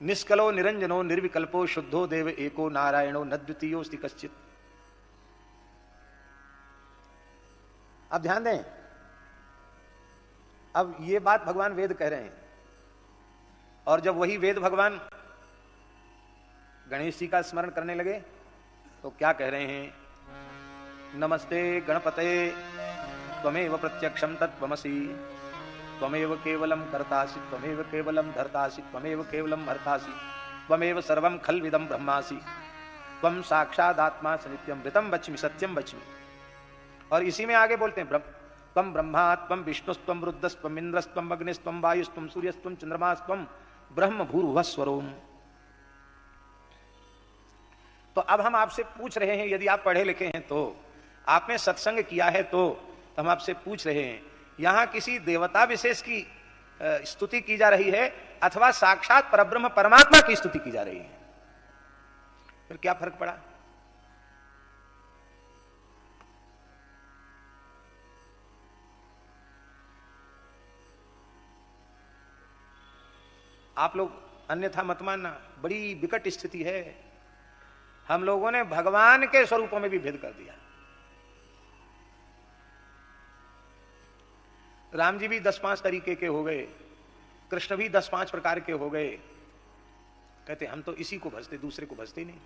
निष्कलो निरंजनो निर्विकल्पो शुद्धो देव एको नारायणो न द्वितीयोस्ति कश्चित्। अब ध्यान दें, अब ये बात भगवान वेद कह रहे हैं, और जब वही वेद भगवान गणेश जी का स्मरण करने लगे तो क्या कह रहे हैं? नमस्ते गणपते त्वमेव प्रत्यक्षम तत्त्वमसि, त्वमेव केवलम कर्तासि, त्वमेव केवलम धर्तासि, त्वमेव केवलम हर्तासि, त्वमेव सर्वं खल्विदं ब्रह्मासि, त्वं साक्षात् आत्मा सनित्यं ऋतं वच्मि सत्यं वच्मि। और इसी में आगे बोलते हैं त्वं ब्रह्मा त्वं विष्णुस्त्वं रुद्रस्त्वं इंद्रस्त्वं अग्निस्त्वं वायुस्त्वं सूर्यस्त्वं चंद्रमास्त्वं ब्रह्म भूर्भुवस्वरोम। तो अब हम आपसे पूछ रहे हैं, यदि आप पढ़े लिखे हैं तो, आपने सत्संग किया है तो हम आपसे पूछ रहे हैं, यहां किसी देवता विशेष की स्तुति की जा रही है अथवा साक्षात परब्रह्म परमात्मा की स्तुति की जा रही है? फिर क्या फर्क पड़ा? आप लोग अन्यथा मत मानना, बड़ी विकट स्थिति है। हम लोगों ने भगवान के स्वरूपों में भी भेद कर दिया। राम जी भी 10-5 तरीके के हो गए, कृष्ण भी 10-5 प्रकार के हो गए। कहते हम तो इसी को भजते, दूसरे को भजते नहीं।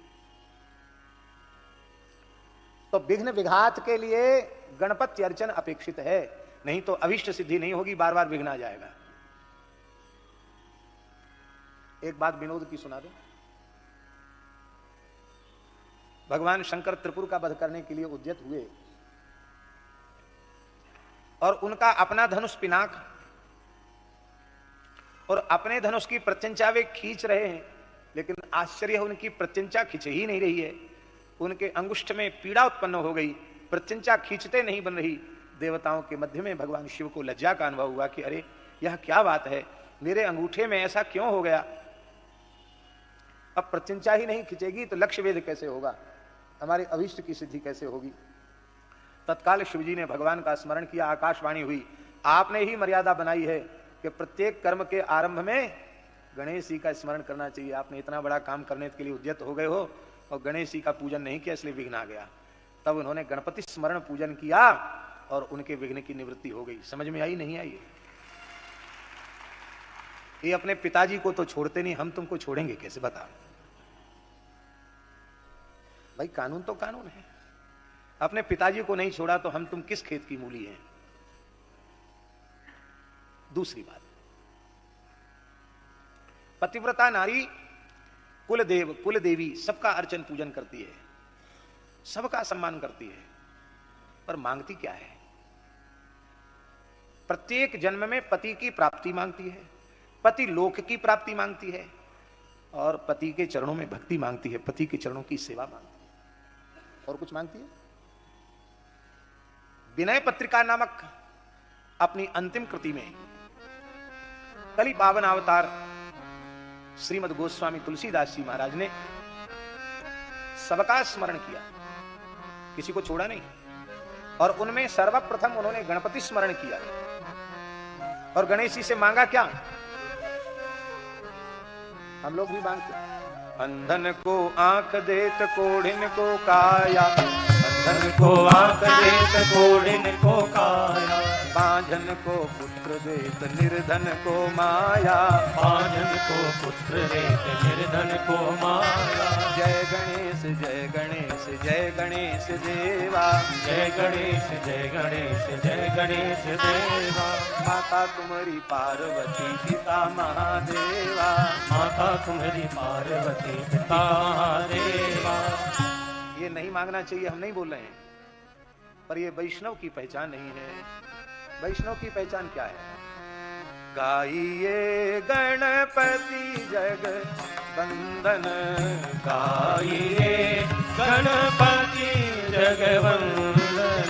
तो विघ्न विघात के लिए गणपति अर्चन अपेक्षित है, नहीं तो अभिष्ट सिद्धि नहीं होगी, बार बार विघ्न आ जाएगा। एक बात विनोद की सुना दो। भगवान शंकर त्रिपुर का वध करने के लिए उद्यत हुए और उनका अपना धनुष पिनाक और अपने धनुष की प्रत्यंचा वे खींच रहे हैं, लेकिन आश्चर्य है उनकी प्रत्यंचा खींच ही नहीं रही है। उनके अंगुष्ठ में पीड़ा उत्पन्न हो गई, प्रत्यंचा खींचते नहीं बन रही। देवताओं के मध्य में भगवान शिव को लज्जा का अनुभव हुआ कि अरे यह क्या बात है, मेरे अंगूठे में ऐसा क्यों हो गया? अब प्रत्यंचा ही नहीं खिंचेगी तो लक्ष्य वेद कैसे होगा, हमारे अभीष्ट की सिद्धि कैसे होगी? तत्काल शिवजी ने भगवान का स्मरण किया, आकाशवाणी हुई, आपने ही मर्यादा बनाई है कि प्रत्येक कर्म के आरंभ में गणेश जी का स्मरण करना चाहिए। आपने इतना बड़ा काम करने के लिए उद्यत हो गए हो और गणेश जी का पूजन नहीं किया, इसलिए विघ्न आ गया। तब उन्होंने गणपति स्मरण पूजन किया और उनके विघ्न की निवृत्ति हो गई। समझ में आई नहीं आई? ये अपने पिताजी को तो छोड़ते नहीं, हम तुमको छोड़ेंगे कैसे बता? भाई कानून तो कानून है। अपने पिताजी को नहीं छोड़ा तो हम तुम किस खेत की मूली हैं? दूसरी बात, पतिव्रता नारी कुलदेव कुलदेवी सबका अर्चन पूजन करती है, सबका सम्मान करती है, पर मांगती क्या है? प्रत्येक जन्म में पति की प्राप्ति मांगती है, पति लोक की प्राप्ति मांगती है और पति के चरणों में भक्ति मांगती है, पति के चरणों की सेवा मांगती है। और कुछ मांगती है? विनय पत्रिका नामक अपनी अंतिम कृति में कली पावन अवतार श्रीमद् गोस्वामी तुलसीदास जी महाराज ने सबका स्मरण किया, किसी को छोड़ा नहीं। और उनमें सर्वप्रथम उन्होंने गणपति स्मरण किया और गणेश जी से मांगा क्या? हम लोग भी मांगते हैं, अंधन को आंख देत कोढ़िन को काया, अंधन को आंख देत कोढ़िन को काया, बांझन को पुत्र देत निर्धन को माया, बांझन को पुत्र देत निर्धन को माया। जय गणेश जय गणेश जय गणेश देवा, जय गणेश जय गणेश जय गणेश देवा। माता तुम्हारी पार्वती पिता महादेवा, माता तुम्हारी पार्वती पिता महादेवा। ये नहीं मांगना चाहिए, हम नहीं बोल रहे हैं, पर ये वैष्णव की पहचान नहीं है। वैष्णव की पहचान क्या है? गाइए गणपति जग वंदन, गाइए गणपति जगवंदन,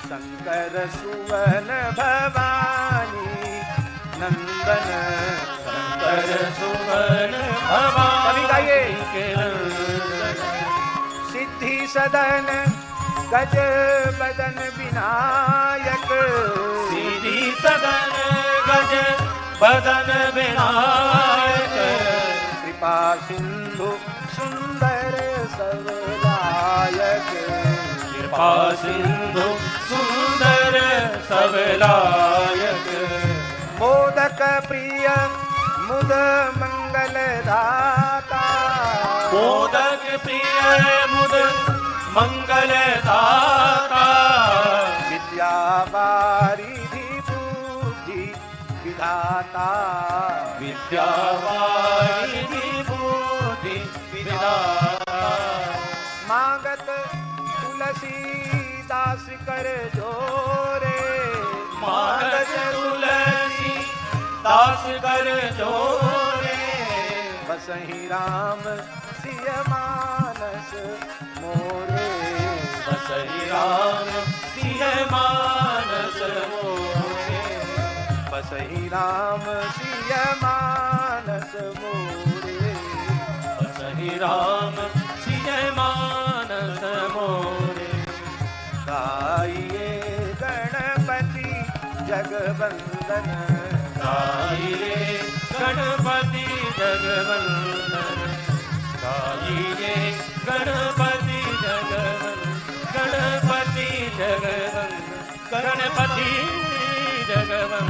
शंकर सुवन भवानी नंदन, शंकर सुवन भवानी कभी गाइए। के नंदन, सिद्धि सदन गज बदन विनायक, सिद्धि सदन गज बदन विनायक, कृपा सिंधु सुंदर सब लायक। मोदक प्रिय मुद मंगल दाता, मोदक प्रिय मुद मंगल दाता। विद्या वारिधि बुद्धि विधाता, विद्या वारिधि बुद्धि विधाता। मांगत तुलसीदास कर जोरे, मांगत तुलसी दास कर जोरे। बसहि राम सिय मानस मोरे, बसहि राम सिय मानस मोरे। बसहि राम सिय मानस मोरे, बसहि राम सिय मानस मोरे। गाइए गणपति जगवंदन, गाइए गणपति जगवंदन। गाइए गणपति जगवंदन। गणपति जगवंदन। गणपति जगवंदन।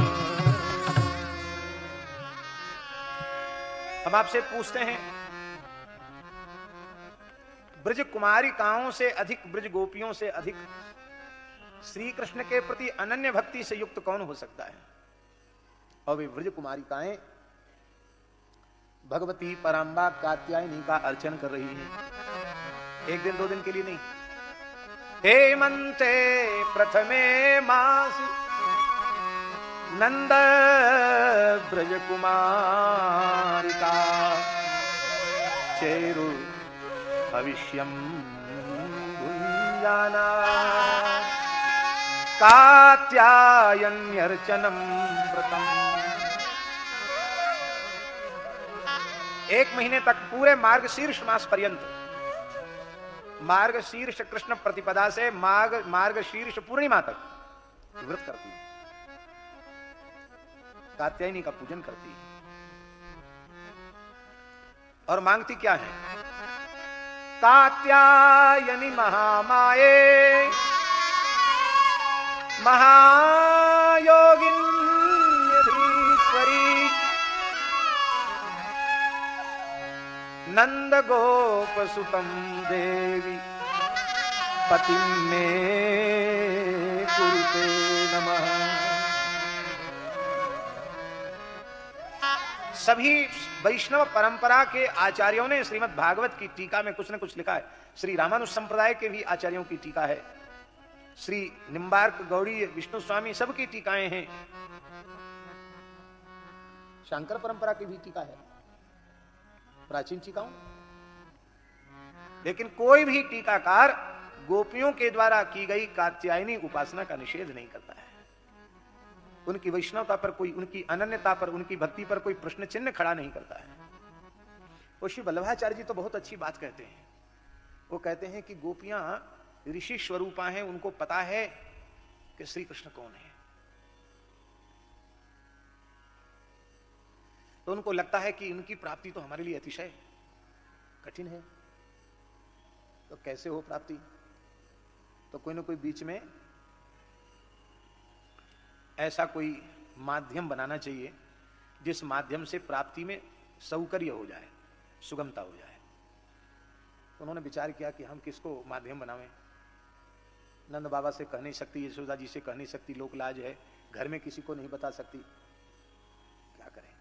हम आपसे पूछते हैं, ब्रज कुमारिकाओं से अधिक, ब्रज गोपियों से अधिक श्री कृष्ण के प्रति अनन्य भक्ति से युक्त कौन हो सकता है? और वे ब्रज कुमारिकाएं भगवती पराम्बा कात्यायनी का अर्चन कर रही हैं, एक दिन दो दिन के लिए नहीं। हेमंते प्रथमे मासी नंद ब्रज कुमारिका, चेरु भविष्यम भुञ्जाना, कात्यायन्यर्चनम व्रतम। एक महीने तक, पूरे मार्गशीर्ष मास पर्यंत, मार्गशीर्ष कृष्ण प्रतिपदा से मार्गशीर्ष पूर्णिमा तक व्रत करती है, कात्यायनी का पूजन करती है। और मांगती क्या है? कात्यायनी महामाये महायोगिन्यधीश्वरी, नंद गोप सुतम देवी पतिं मे कुरुते नमः। सभी वैष्णव परंपरा के आचार्यों ने श्रीमद् भागवत की टीका में कुछ न कुछ लिखा है। श्री रामानुज संप्रदाय के भी आचार्यों की टीका है, श्री निम्बार्क गौड़ी विष्णु स्वामी सबकी टीकाएं हैं, शंकर परंपरा की भी टीका है, प्राचीन टीकाओं। लेकिन कोई भी टीकाकार गोपियों के द्वारा की गई कात्यायनी उपासना का निषेध नहीं करता है। उनकी वैष्णवता पर कोई, उनकी अनन्यता पर, उनकी भक्ति पर कोई प्रश्न चिन्ह खड़ा नहीं करता है। वो श्री वल्लभाचार्य जी तो बहुत अच्छी बात कहते हैं। वो कहते हैं कि गोपियां ऋषि स्वरूपा हैं, उनको पता है कि श्री कृष्ण कौन है, तो उनको लगता है कि उनकी प्राप्ति तो हमारे लिए अतिशय कठिन है। तो कैसे हो प्राप्ति? तो कोई ना कोई बीच में ऐसा कोई माध्यम बनाना चाहिए जिस माध्यम से प्राप्ति में सौकर्य हो जाए, सुगमता हो जाए। तो उन्होंने विचार किया कि हम किसको माध्यम बनावें। नंद बाबा से कह नहीं सकती, यशोदा जी से कह नहीं सकती, लोक लाज है, घर में किसी को नहीं बता सकती, क्या करें?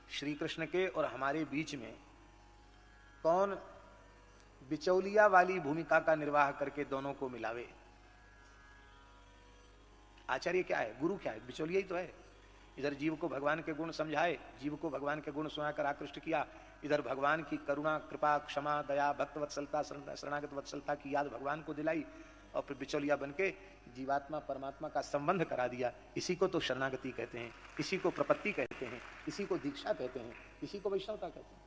श्री कृष्ण के और हमारे बीच में कौन बिचौलिया वाली भूमिका का निर्वाह करके दोनों को मिलावे? आचार्य क्या है, गुरु क्या है? बिचौलिया ही तो है। इधर जीव को भगवान के गुण समझाए, जीव को भगवान के गुण सुनाकर आकृष्ट किया, इधर भगवान की करुणा, कृपा, क्षमा, दया, भक्त वत्सलता, शरणागत वत्सलता की याद भगवान को दिलाई, और फिर बिचौलिया बनके जीवात्मा परमात्मा का संबंध करा दिया। इसी को तो शरणागति कहते हैं, इसी को प्रपत्ति कहते हैं, इसी को दीक्षा कहते हैं, इसी को वैष्णवता कहते हैं।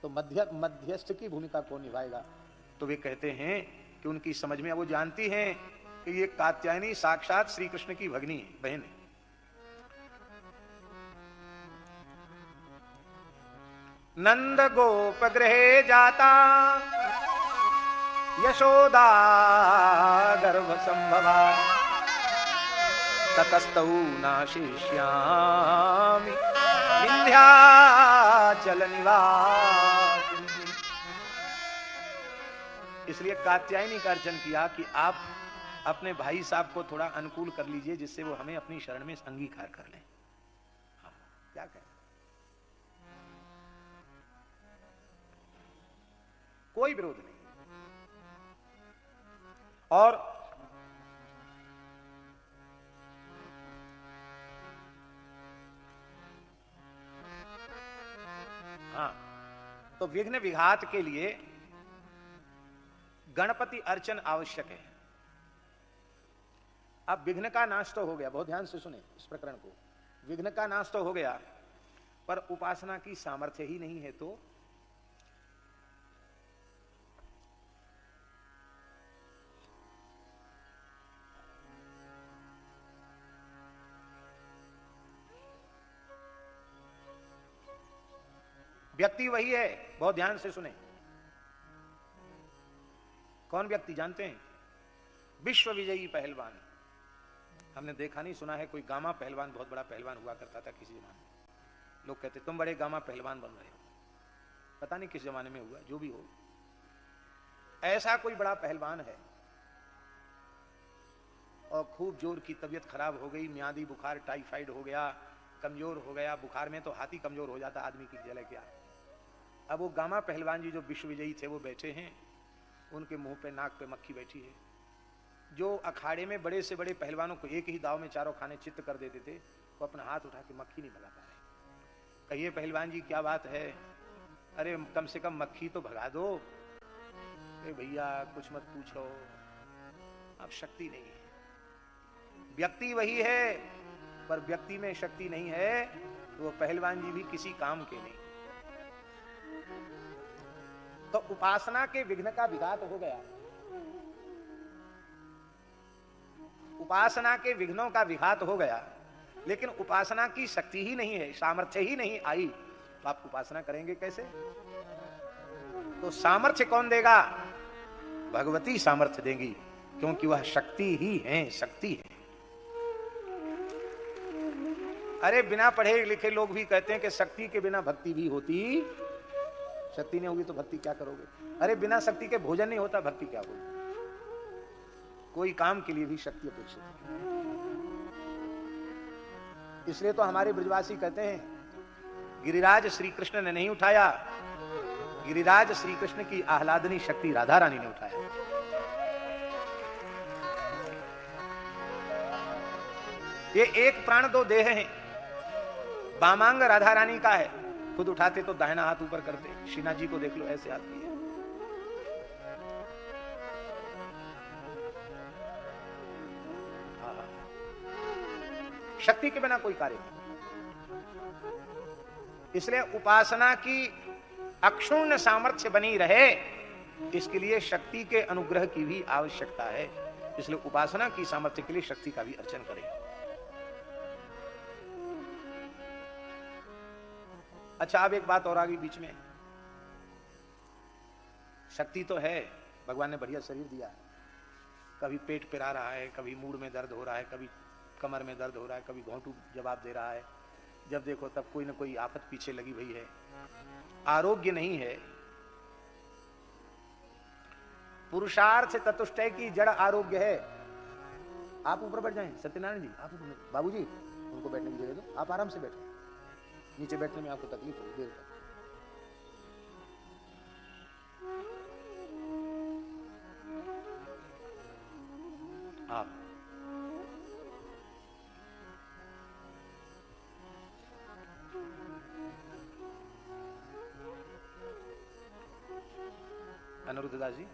तो मध्यस्थ की भूमिका कौन निभाएगा? तो वे कहते हैं कि उनकी समझ में, वो जानती हैं कि ये कात्यायनी साक्षात श्री कृष्ण की भगनी है, बहन है। नंद गोप गृहे जाता यशोदा गर्भ संभवा ततस्तौ नाशिष्यामि विंध्याचल निवासिनी। इसलिए कात्यायनी का अर्चन किया कि आप अपने भाई साहब को थोड़ा अनुकूल कर लीजिए, जिससे वो हमें अपनी शरण में अंगीकार कर लें। क्या कहें, कोई विरोध नहीं। और हाँ, तो विघ्न विघात के लिए गणपति अर्चन आवश्यक है। अब विघ्न का नाश तो हो गया, बहुत ध्यान से सुने इस प्रकरण को। विघ्न का नाश तो हो गया, पर उपासना की सामर्थ्य ही नहीं है। तो व्यक्ति वही है, बहुत ध्यान से सुने। कौन व्यक्ति जानते हैं? विश्व विजयी पहलवान। हमने देखा नहीं, सुना है। कोई गामा पहलवान, बहुत बड़ा पहलवान हुआ करता था किसी जमाने में। लोग कहते तुम बड़े गामा पहलवान बन रहे हो। पता नहीं किस जमाने में हुआ, जो भी हो, ऐसा कोई बड़ा पहलवान है और खूब जोर की तबीयत खराब हो गई, म्यादी बुखार, टाइफाइड हो गया, कमजोर हो गया। बुखार में तो हाथी कमजोर हो जाता, आदमी की जले क्या। अब वो गामा पहलवान जी जो विश्व विजयी थे, वो बैठे हैं, उनके मुंह पे, नाक पे मक्खी बैठी है। जो अखाड़े में बड़े से बड़े पहलवानों को एक ही दाव में चारों खाने चित्त कर देते थे, वो अपना हाथ उठा के मक्खी नहीं भगा पा रहे। कहिए पहलवान जी क्या बात है? अरे कम से कम मक्खी तो भगा दो। अरे भैया कुछ मत पूछो, अब शक्ति नहीं है। व्यक्ति वही है, पर व्यक्ति में शक्ति नहीं है तो वो पहलवान जी भी किसी काम के नहीं। तो उपासना के विघ्न का विघात हो गया। उपासना के विघ्नों का विघात हो गया, लेकिन उपासना की शक्ति ही नहीं है, सामर्थ्य ही नहीं आई, तो आप उपासना करेंगे कैसे? तो सामर्थ्य कौन देगा? भगवती सामर्थ्य देंगी, क्योंकि वह शक्ति ही है, शक्ति है। अरे बिना पढ़े लिखे लोग भी कहते हैं कि शक्ति के बिना भक्ति भी होती। शक्ति नहीं होगी तो भक्ति क्या करोगे? अरे बिना शक्ति के भोजन नहीं होता, भक्ति क्या होगी? कोई काम के लिए भी शक्ति अपेक्षित है। इसलिए तो हमारे ब्रजवासी कहते हैं गिरिराज श्री कृष्ण ने नहीं उठाया, गिरिराज श्री कृष्ण की आह्लादनी शक्ति राधा रानी ने उठाया। ये एक प्राण दो देह हैं। वामांग राधा रानी का है, खुद उठाते तो दाहिना हाथ ऊपर करते। शीना जी को देख लो, ऐसे हाथ किए। शक्ति के बिना कोई कार्य नहीं। इसलिए उपासना की अक्षुण्ण सामर्थ्य बनी रहे, इसके लिए शक्ति के अनुग्रह की भी आवश्यकता है। इसलिए उपासना की सामर्थ्य के लिए शक्ति का भी अर्चन करें। अच्छा, अब एक बात और आ गई बीच में। शक्ति तो है, भगवान ने बढ़िया शरीर दिया है। कभी पेट पिरा रहा है, कभी मूड में दर्द हो रहा है, कभी कमर में दर्द हो रहा है, कभी घोंटू जवाब दे रहा है। जब देखो तब कोई ना कोई आफत पीछे लगी हुई है। आरोग्य नहीं है। पुरुषार्थ चतुष्टय की जड़ आरोग्य है। आप ऊपर बैठ जाएं सत्यनारायण जी, आप बाबूजी उनको बैठने की जगह दो, आप आराम से बैठे। नीचे बैठने में आपको तकलीफ होगी देर तक। आप अनिरुद्ध दास जी,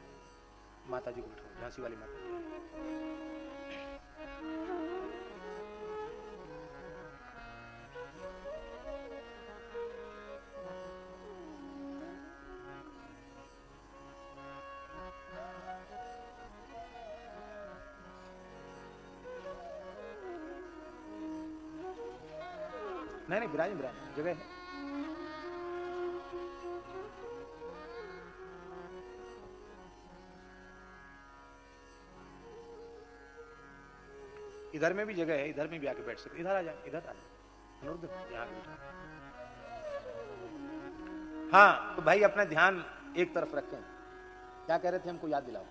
माता जी को बैठो, झांसी वाली माता जी। नहीं बिराज जगह है। इधर में भी जगह है, इधर में भी आके बैठ सकते, इधर आ जाए, इधर आ जाए, अनुरुद्ध यहाँ बैठो। हाँ तो भाई अपना ध्यान एक तरफ रखें। क्या कह रहे थे, हमको याद दिलाओ।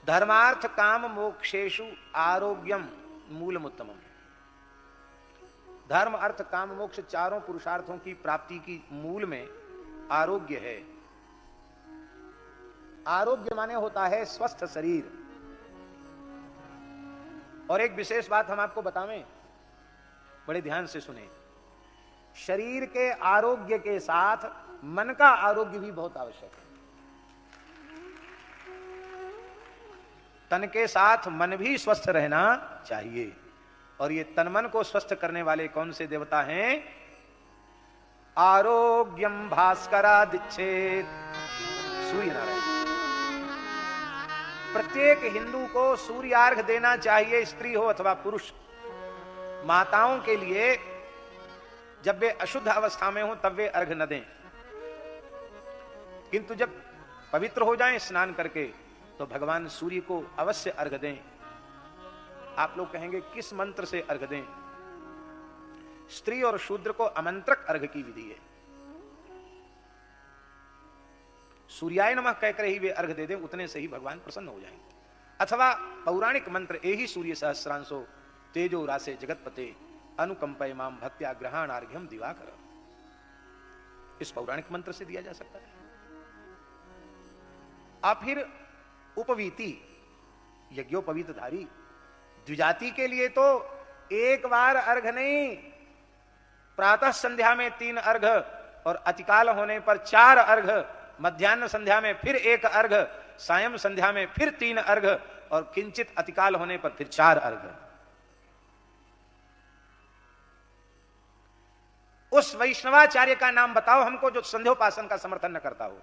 धर्मार्थ काम मोक्षेषु आरोग्यम मूलमुत्तमम। धर्म अर्थ काम मोक्ष चारों पुरुषार्थों की प्राप्ति की मूल में आरोग्य है। आरोग्य माने होता है स्वस्थ शरीर। और एक विशेष बात हम आपको बतावें, बड़े ध्यान से सुने। शरीर के आरोग्य के साथ मन का आरोग्य भी बहुत आवश्यक है। तन के साथ मन भी स्वस्थ रहना चाहिए। और ये तन मन को स्वस्थ करने वाले कौन से देवता हैं? आरोग्यम भास्करादिच्छेद, सूर्य नारायण। प्रत्येक हिंदू को सूर्यार्घ देना चाहिए, स्त्री हो अथवा पुरुष। माताओं के लिए जब वे अशुद्ध अवस्था में हो तब वे अर्घ न दें, किंतु जब पवित्र हो जाएं स्नान करके तो भगवान सूर्य को अवश्य अर्घ दें। आप लोग कहेंगे किस मंत्र से अर्घ दें? स्त्री और शूद्र को आमंत्रक अर्घ की विधि है। सूर्याय नमः कहकर ही वे अर्घ दे दें, उतने से ही भगवान प्रसन्न हो जाएंगे। अथवा पौराणिक मंत्र एहि सूर्य सहस्रांशो तेजो रासे जगतपते अनुकंपय माम भक्त्या ग्रहणार्घ्यम दिवाकर। इस पौराणिक मंत्र से दिया जा सकता है। आप फिर उपवीति, यज्ञोपवीतधारी द्विजाति के लिए तो एक बार अर्घ नहीं, प्रातः संध्या में 3 अर्घ और अतिकाल होने पर 4 अर्घ, मध्याह्न संध्या में फिर 1 अर्घ, सायं संध्या में फिर 3 अर्घ और किंचित अतिकाल होने पर फिर 4 अर्घ। उस वैष्णवाचार्य का नाम बताओ हमको जो संध्योपासन का समर्थन न करता हो।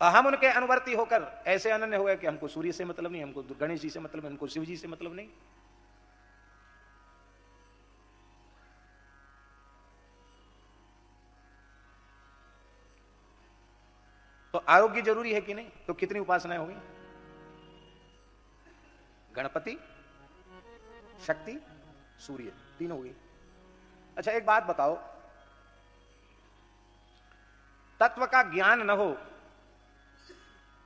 हम उनके अनुवर्ती होकर ऐसे अनन्य हो गए कि हमको सूर्य से मतलब नहीं, हमको गणेश जी से मतलब नहीं, हमको शिव जी से मतलब नहीं। तो आरोग्य जरूरी है कि नहीं? तो कितनी उपासनाएं होगी? गणपति, शक्ति, सूर्य, 3 हो गई। अच्छा एक बात बताओ, तत्व का ज्ञान न हो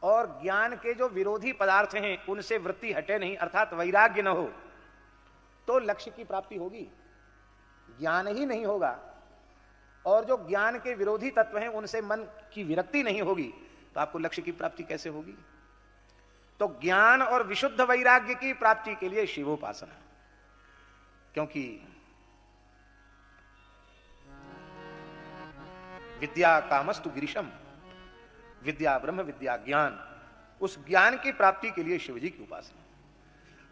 और ज्ञान के जो विरोधी पदार्थ हैं उनसे वृत्ति हटे नहीं, अर्थात वैराग्य न हो, तो लक्ष्य की प्राप्ति होगी? ज्ञान ही नहीं होगा और जो ज्ञान के विरोधी तत्व हैं उनसे मन की विरक्ति नहीं होगी, तो आपको लक्ष्य की प्राप्ति कैसे होगी? तो ज्ञान और विशुद्ध वैराग्य की प्राप्ति के लिए शिवोपासना। क्योंकि विद्या कामस्तु गिरिशम, विद्या ब्रह्म विद्या ज्ञान, उस ज्ञान की प्राप्ति के लिए शिव जी की उपासना।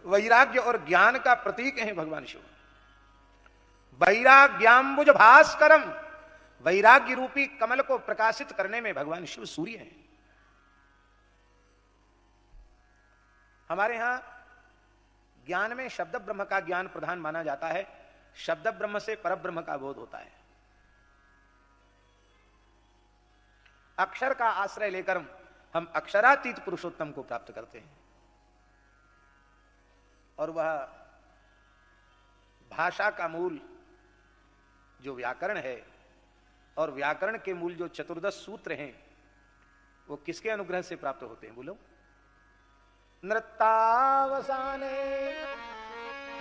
वैराग्य और ज्ञान का प्रतीक है भगवान शिव। वैराग्याम्बुज भास्करम, वैराग्य रूपी कमल को प्रकाशित करने में भगवान शिव सूर्य हैं। हमारे यहां ज्ञान में शब्द ब्रह्म का ज्ञान प्रधान माना जाता है। शब्द ब्रह्म से परब्रह्म का बोध होता है। अक्षर का आश्रय लेकर हम अक्षरातीत पुरुषोत्तम को प्राप्त करते हैं। और वह भाषा का मूल जो व्याकरण है और व्याकरण के मूल जो 14 सूत्र हैं वो किसके अनुग्रह से प्राप्त होते हैं? बोलो। नृत्तावसाने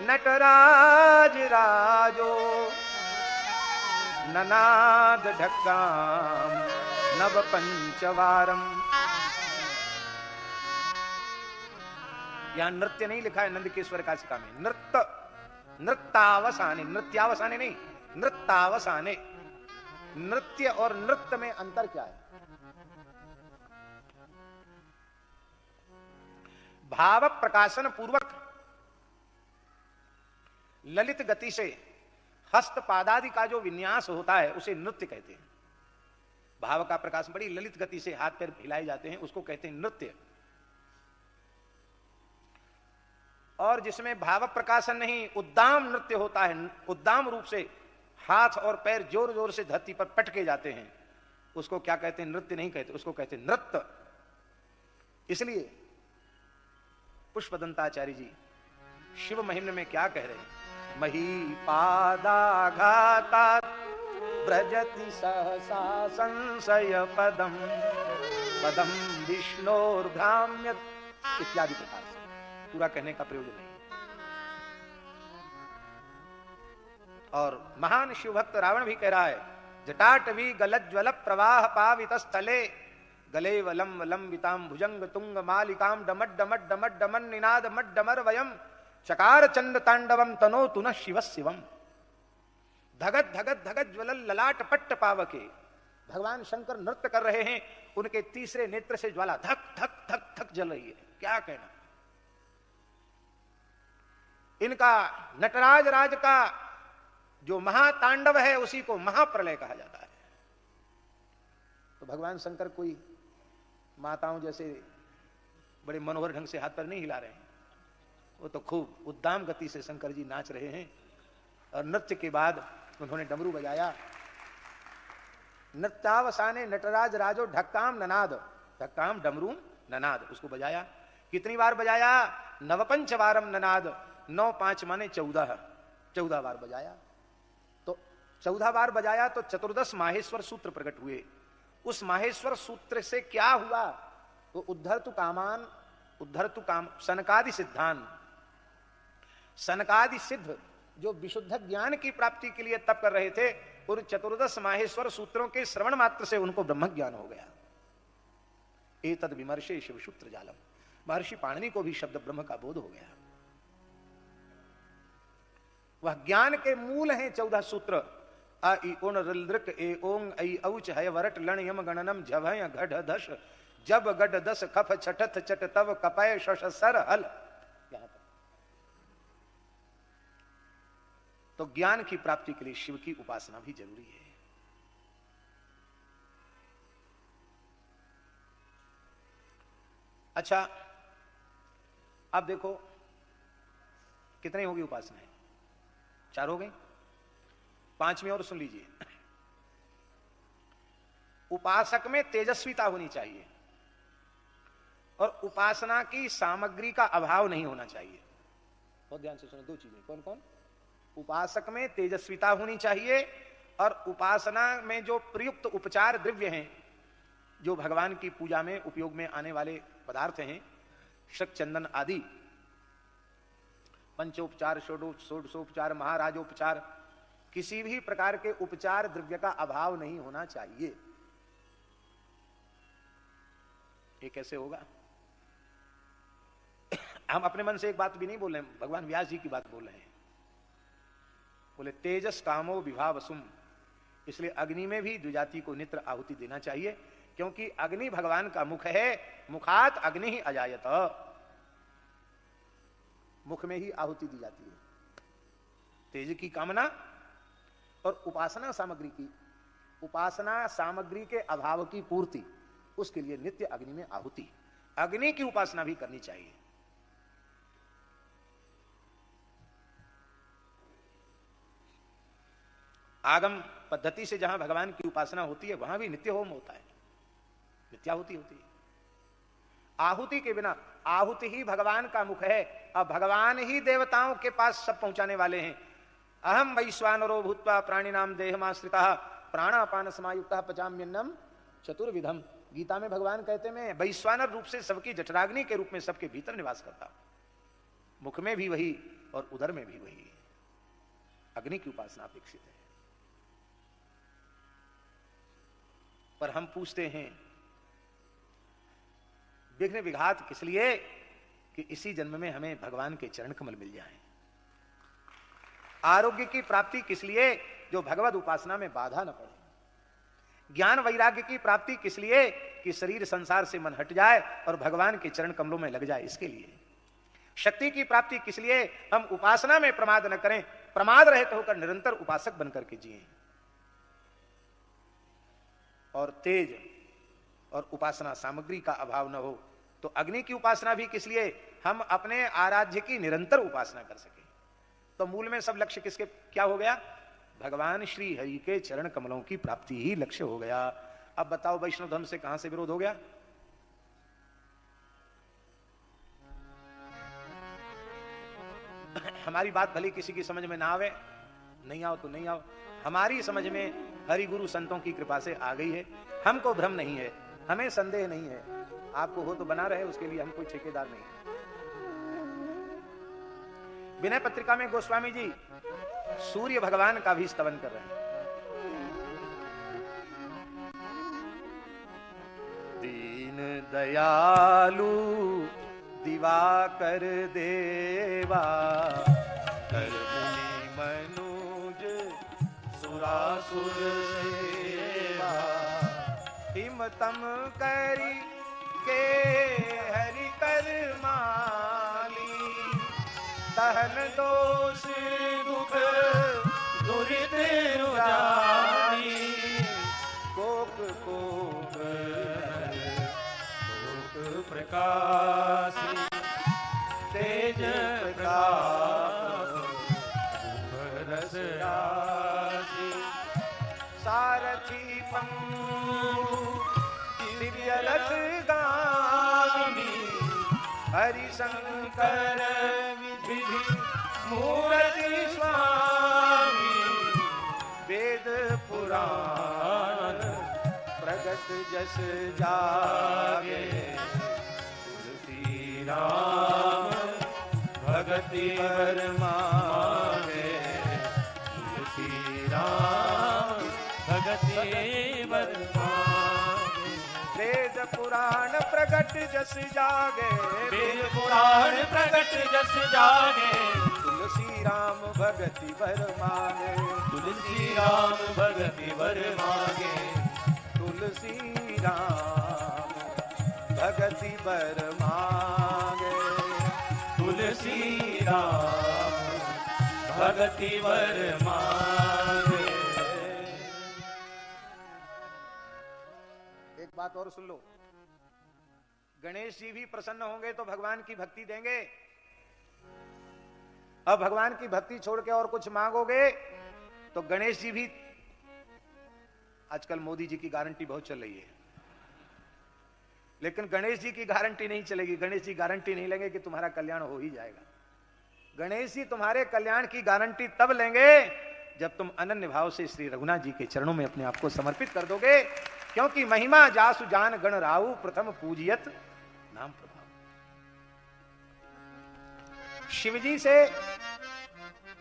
नटराज राजो ननाद ढक्काम नव पंचवारम। यहां नृत्य नहीं लिखा है नंदकेश्वर काशिका में, नृत्य, नृत्तावसाने, नृत्यावसाने नहीं, नृत्तावसाने। नृत्य और नृत्य में अंतर क्या है? भाव प्रकाशन पूर्वक ललित गति से हस्त पादादि का जो विन्यास होता है उसे नृत्य कहते हैं। भाव का प्रकाशन बड़ी ललित गति से हाथ पैर हिलाए जाते हैं, उसको कहते हैं नृत्य। और जिसमें भाव प्रकाशन नहीं, उद्दाम नृत्य होता है, उद्दाम रूप से हाथ और पैर जोर जोर से धरती पर पटके जाते हैं, उसको क्या कहते हैं? नृत्य नहीं कहते, उसको कहते हैं नृत्य। इसलिए पुष्पदंताचार्य जी शिव महिम्न में क्या कह रहे हैं? महीपादाघातात् व्रजति सहसा संशय पदम पदम विष्णोर्भ्राम्यत् इत्यादि प्रकार से पूरा कहने का प्रयोजन नहीं। और महान शिव भक्त रावण भी कह रहा है, जटाटवी गलज्ज्वल प्रवाह पावित स्थले गले वलम वलंबिताम भुजंग तुंग मालिकाम डमट डमट डमट डमन निनाद मट डमर वयम चकार चंड तांडवम तनो तुन शिव शिवम धगत धगत धगत ज्वलल ललाट पट्ट पावके। भगवान शंकर नृत्य कर रहे हैं, उनके तीसरे नेत्र से ज्वाला धक धक धक धक जल रही है। क्या कहना, इनका नटराज राज का जो महातांडव है उसी को महाप्रलय कहा जाता है। तो भगवान शंकर कोई माताओं जैसे बड़े मनोहर ढंग से हाथ पर नहीं हिला रहे हैं, वो तो खूब उद्दाम गति से शंकर जी नाच रहे हैं। और नृत्य के बाद उन्होंने डमरू बजाया। नृत्यावसाने नटराज राजो ढक्काम ननाद, ढक्काम डमरू ननाद, उसको बजाया। कितनी बार बजाया? नवपंच वारम ननाद, 9 5 माने 14 बार बजाया। तो 14 बार बजाया तो 14 माहेश्वर सूत्र प्रकट हुए। उस माहेश्वर सूत्र से क्या हुआ? तो उद्धर्तु कामान, उद्धर्तु काम सनकादि सिद्धान, सनकादि सिद्ध जो विशुद्ध ज्ञान की प्राप्ति के लिए तप कर रहे थे, उन 14 माहेश्वर सूत्रों के श्रवण मात्र से उनको ब्रह्म ज्ञान हो गया। एतद विमर्शे शिव सूत्र जालम, महर्षि पाणिनि को भी शब्द ब्रह्म का बोध हो गया। वह ज्ञान के मूल हैं 14 सूत्र। अ इ उण ऋलृक ए ओंग ऐ औच हय वरट लण यम गणनम झभय घढ धश जब गड दस खफ छठथ चट तव कपय शश सर हल। यहां तक। तो ज्ञान की प्राप्ति के लिए शिव की उपासना भी जरूरी है। अच्छा, अब देखो कितनी होगी उपासनाएं? 4 हो गई। 5वीं और सुन लीजिए। उपासक में तेजस्विता होनी चाहिए और उपासना की सामग्री का अभाव नहीं होना चाहिए। बहुत ध्यान से सुनो, 2 चीजें। कौन कौन? उपासक में तेजस्विता होनी चाहिए और उपासना में जो प्रयुक्त उपचार द्रव्य हैं, जो भगवान की पूजा में उपयोग में आने वाले पदार्थ हैं, शक चंदन आदि, पंचोपचार, षोडशोपचार, महाराजोपचार, किसी भी प्रकार के उपचार द्रव्य का अभाव नहीं होना चाहिए। ये कैसे होगा? हम अपने मन से एक बात भी नहीं बोल रहे हैं, भगवान व्यास जी की बात बोल रहे हैं। बोले तेजस कामो विभावसुम, इसलिए अग्नि में भी द्विजाति को नित्र आहुति देना चाहिए, क्योंकि अग्नि भगवान का मुख है। मुखात अग्नि ही अजायत, मुख में ही आहुति दी जाती है। तेज की कामना और उपासना सामग्री की, उपासना सामग्री के अभाव की पूर्ति, उसके लिए नित्य अग्नि में आहुति, अग्नि की उपासना भी करनी चाहिए। आगम पद्धति से जहां भगवान की उपासना होती है वहां भी नित्य होम होता है, नित्याहुति होती है। आहुति के बिना, आहुति ही भगवान का मुख है और भगवान ही देवताओं के पास सब पहुंचाने वाले हैं। अहम वैश्वानरो भूत्वा प्राणिनाम देहमाश्रितः प्राणापान समायुक्तः पचाम्यन्नम चतुर्विधम। गीता में भगवान कहते हैं, वैश्वानर रूप से सबकी जठराग्नि के रूप में सबके भीतर निवास करता हूं। मुख में भी वही और उदर में भी वही। अग्नि की उपासना अपेक्षित है। पर हम पूछते हैं विघ्न विघात किस लिए? कि इसी जन्म में हमें भगवान के चरण कमल मिल जाएं। आरोग्य की प्राप्ति किस लिए? जो भगवत उपासना में बाधा न पड़े। ज्ञान वैराग्य की प्राप्ति किस लिए? कि शरीर संसार से मन हट जाए और भगवान के चरण कमलों में लग जाए, इसके लिए। शक्ति की प्राप्ति किस लिए? हम उपासना में प्रमाद न करें, प्रमाद रहित होकर निरंतर उपासक बनकर के जिए। और तेज और उपासना सामग्री का अभाव न हो। तो अग्नि की उपासना भी किस लिए? हम अपने आराध्य की निरंतर उपासना कर सके। तो मूल में सब लक्ष्य किसके क्या हो गया? भगवान श्री हरि के चरण कमलों की प्राप्ति ही लक्ष्य हो गया। अब बताओ वैष्णव धर्म से कहां से विरोध हो गया? हमारी बात भले किसी की समझ में ना आवे, नहीं आओ तो नहीं आओ, हमारी समझ में हरि गुरु संतों की कृपा से आ गई है। हमको भ्रम नहीं है, हमें संदेह नहीं है। आपको हो तो बना रहे, उसके लिए हम कोई ठेकेदार नहीं है। विनय पत्रिका में गोस्वामी जी सूर्य भगवान का भी स्तवन कर रहे हैं। दीन दयालु दिवाकर देवा, कर मुनि मनुज सुरासुर सेवा, हिम तम करी के हरि कर माली, तहन दोष दुख दुरित जानी, कोक कोक प्रकाश तेज प्रकाश रस राशि, सारथी पंगु दिव्य रथ गामी, हरि शंकर विधि मूर्ति स्वामी, वेद पुराण प्रगट जस जागे, तुलसी राम भगति वर मांगे, तुलसी राम भगति वर मांगे। वेद पुराण प्रगट जस जागे, वेद पुराण प्रगट जस जागे, तुलसी राम भगति वर मांगे, तुलसी राम भगति वर मांगे, तुलसी राम भगति वर मांगे, तुलसी राम भगति वर मांगे। एक बात और सुन लो, गणेश जी भी प्रसन्न होंगे तो भगवान की भक्ति देंगे। अब भगवान की भक्ति छोड़ के और कुछ मांगोगे तो गणेश जी भी, आजकल मोदी जी की गारंटी बहुत चल रही है, लेकिन गणेश जी की गारंटी नहीं चलेगी। गणेश जी गारंटी नहीं लेंगे कि तुम्हारा कल्याण हो ही जाएगा। गणेश जी तुम्हारे कल्याण की गारंटी तब लेंगे जब तुम अनन्य भाव से श्री रघुनाथ जी के चरणों में अपने आप को समर्पित कर दोगे, क्योंकि महिमा जासु जान गण राहु, प्रथम पूजियत नाम प्रभाव। शिवजी से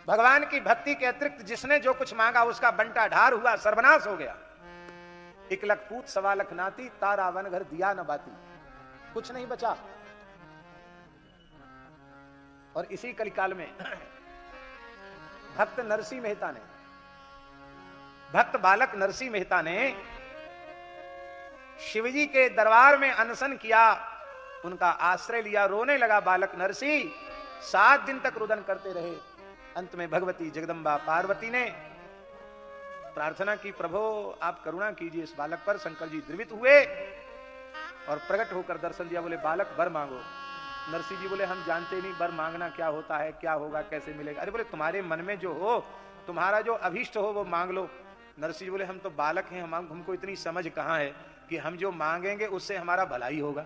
भगवान की भक्ति के अतिरिक्त जिसने जो कुछ मांगा उसका बंटा ढार हुआ, सर्वनाश हो गया। 1 लाख पूत 1.25 लाख नाती, तारा वन घर दिया न बाती, कुछ नहीं बचा। और इसी कलिकाल में भक्त नरसिंह मेहता ने, भक्त बालक नरसिंह मेहता ने शिवजी के दरबार में अनशन किया, उनका आश्रय लिया, रोने लगा बालक नरसिंह। 7 दिन तक रुदन करते रहे। अंत में भगवती जगदम्बा पार्वती ने प्रार्थना की, प्रभु आप करुणा कीजिए इस बालक पर। शंकर जी द्रवित हुए और प्रकट होकर दर्शन दिया, बोले बालक वर मांगो। नरसिंह जी बोले हम जानते नहीं वर मांगना क्या होता है, क्या होगा, कैसे मिलेगा। अरे बोले तुम्हारे मन में जो हो, तुम्हारा जो अभीष्ट हो वो मांग लो। नरसिंह जी बोले हम तो बालक हैं, हमको इतनी समझ कहाँ है कि हम जो मांगेंगे उससे हमारा भलाई होगा।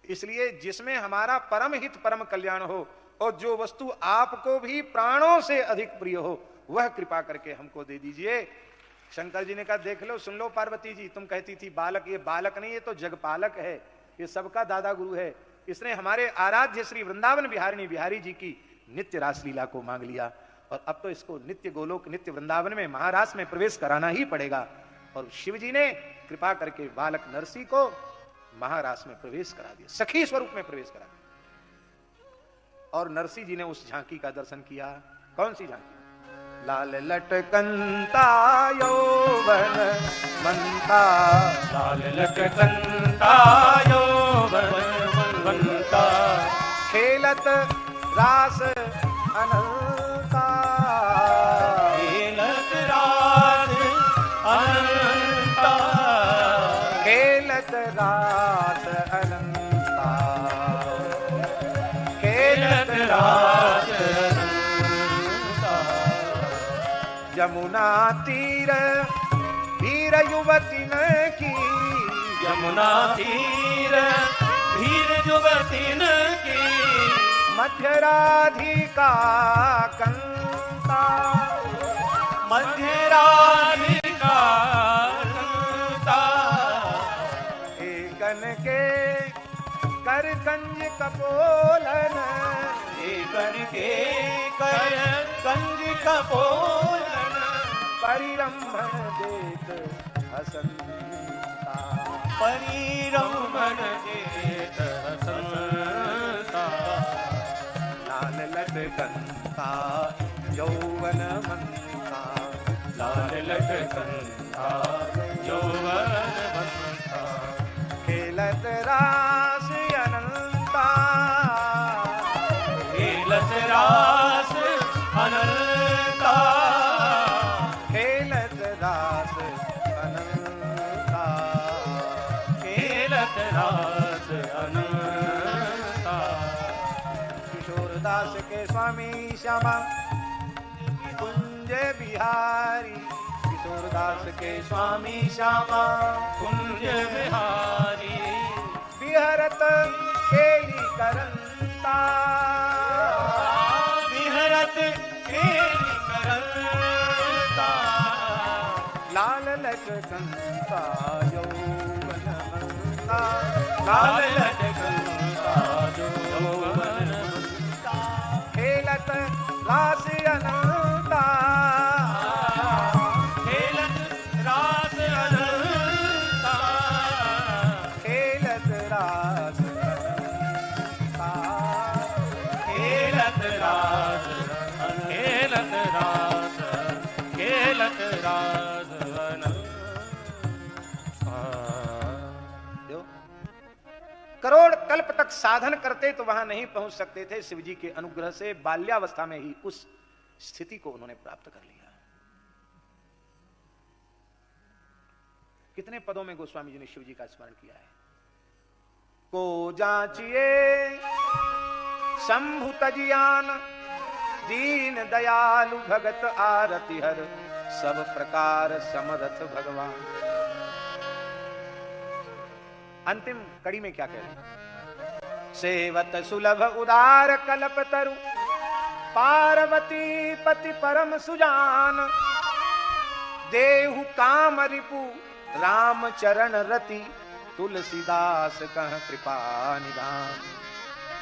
इसलिए जिसमें हमारा परम हित परम कल्याण हो और जो वस्तु आपको भी प्राणों से अधिक प्रिय हो, वह कृपा करके हमको दे दीजिए। शंकर जी ने कहा देख लो, सुन लो पार्वती जी, तुम कहती थी बालक, ये बालक नहीं, ये तो जगपालक है, ये सबका दादा गुरु है। इसने हमारे आराध्य श्री वृंदावन बिहारिणी बिहारी जी की नित्य रासलीला को मांग लिया और अब तो इसको नित्य गोलोक नित्य वृंदावन में महारास में प्रवेश कराना ही पड़ेगा। और शिव जी ने कृपा करके बालक नरसिंह को महारास में प्रवेश करा दिया, सखी स्वरूप में प्रवेश करा दिया। और नरसिंह जी ने उस झांकी का दर्शन किया। कौन सी झांकी? लाल लटकंता यौवन मनता, लाल लटकंता यौवन मनता, खेलत रास अनंता, खेलत रास अनंता, खेलत रास अनंता, खेलत रास अनंता। यमुना तीर वीर युवती न की, यमुना तीर धीर युवती न की, मत मध्य राधिका कंता, मध्य राधिका कंता, एकन के कर कंज कपोलन, एकन के कर कंज कपोलन, परिरंभण देत हसंता, परिरंभण देत हसंता, लाल लटकंता यौवन मंता, लाल लटकंता यौवन मंता, खेलत रास अनंता, खेलत रास अनंता, खेलत रास अनंता, खेलत रास अनंता, किशोरदास के स्वामी श्यामा कुंज बिहारी, किशोरदास के स्वामी श्यामा कुंज बिहारी, विहरत खेली करंता, विहरत खेली करंता, लाल लटकंता यौवन मंता, लाल लटकंता यौवन मंता, खेलत रास अनंता, खेलत रास अनंता, खेलत रास अनंता, खेलत रास, खेलत रास, खेलत रास अनंता। जो करोड़ कल्प तक साधन करते तो वहां नहीं पहुंच सकते थे, शिव जी के अनुग्रह से बाल्यावस्था में ही उस स्थिति को उन्होंने प्राप्त कर लिया। कितने पदों में गोस्वामी जी ने शिव जी का स्मरण किया है। को जाचिए शंभु तजियान, दीन दयालु भगत आरति हर, सब प्रकार समरथ भगवान। अंतिम कड़ी में क्या कह रहे हैं? सेवत सुलभ उदार कल्प तरु, पार्वती पति परम सुजान, देहु काम रिपु राम चरण रति, तुलसीदास कह कृपा निधान।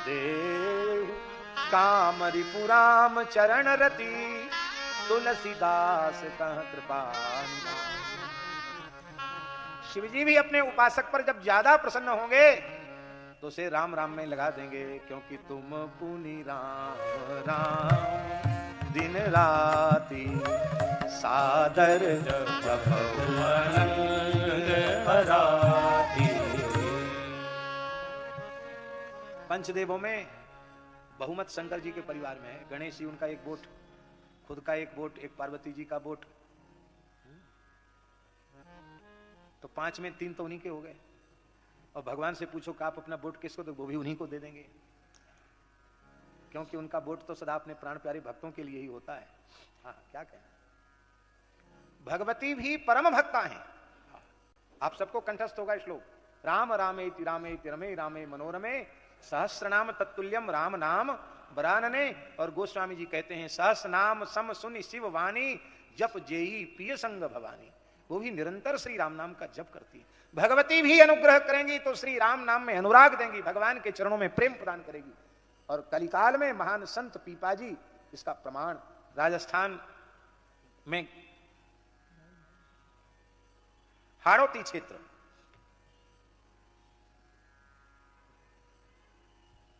देहु काम रिपु राम चरण रति, तुलसीदास कह कृपा निधान। शिवजी भी अपने उपासक पर जब ज्यादा प्रसन्न होंगे तो उसे राम राम में लगा देंगे, क्योंकि तुम पुनि राम राम दिन राति सादर जपऊ अनंग हराती। पंचदेवों में बहुमत शंकर जी के परिवार में है। गणेश जी उनका एक वोट, खुद का एक वोट, एक पार्वती जी का वोट, तो 5 में 3 तो उन्हीं के हो गए। और भगवान से पूछो कि आप अपना वोट किसको, तो वो भी उन्हीं को दे देंगे, क्योंकि उनका वोट तो सदा अपने प्राण प्यारे भक्तों के लिए ही होता है। हाँ, क्या कहें, भगवती भी परम भक्ता हैं। आप सबको कंठस्थ होगा श्लोक, राम रामेति रामेति रमे रामे मनोरमे, सहस्रनाम तत्तुल्यम राम नाम बरानने। और गोस्वामी जी कहते हैं, सहस्र नाम सम सुनि शिव वाणी, जप जेई प्रिय संग भवानी। वो भी निरंतर श्री राम नाम का जप करती है। भगवती भी अनुग्रह करेंगी तो श्री राम नाम में अनुराग देंगी, भगवान के चरणों में प्रेम प्रदान करेगी। और कलिकाल में महान संत पीपाजी इसका प्रमाण, राजस्थान में हाड़ौती क्षेत्र,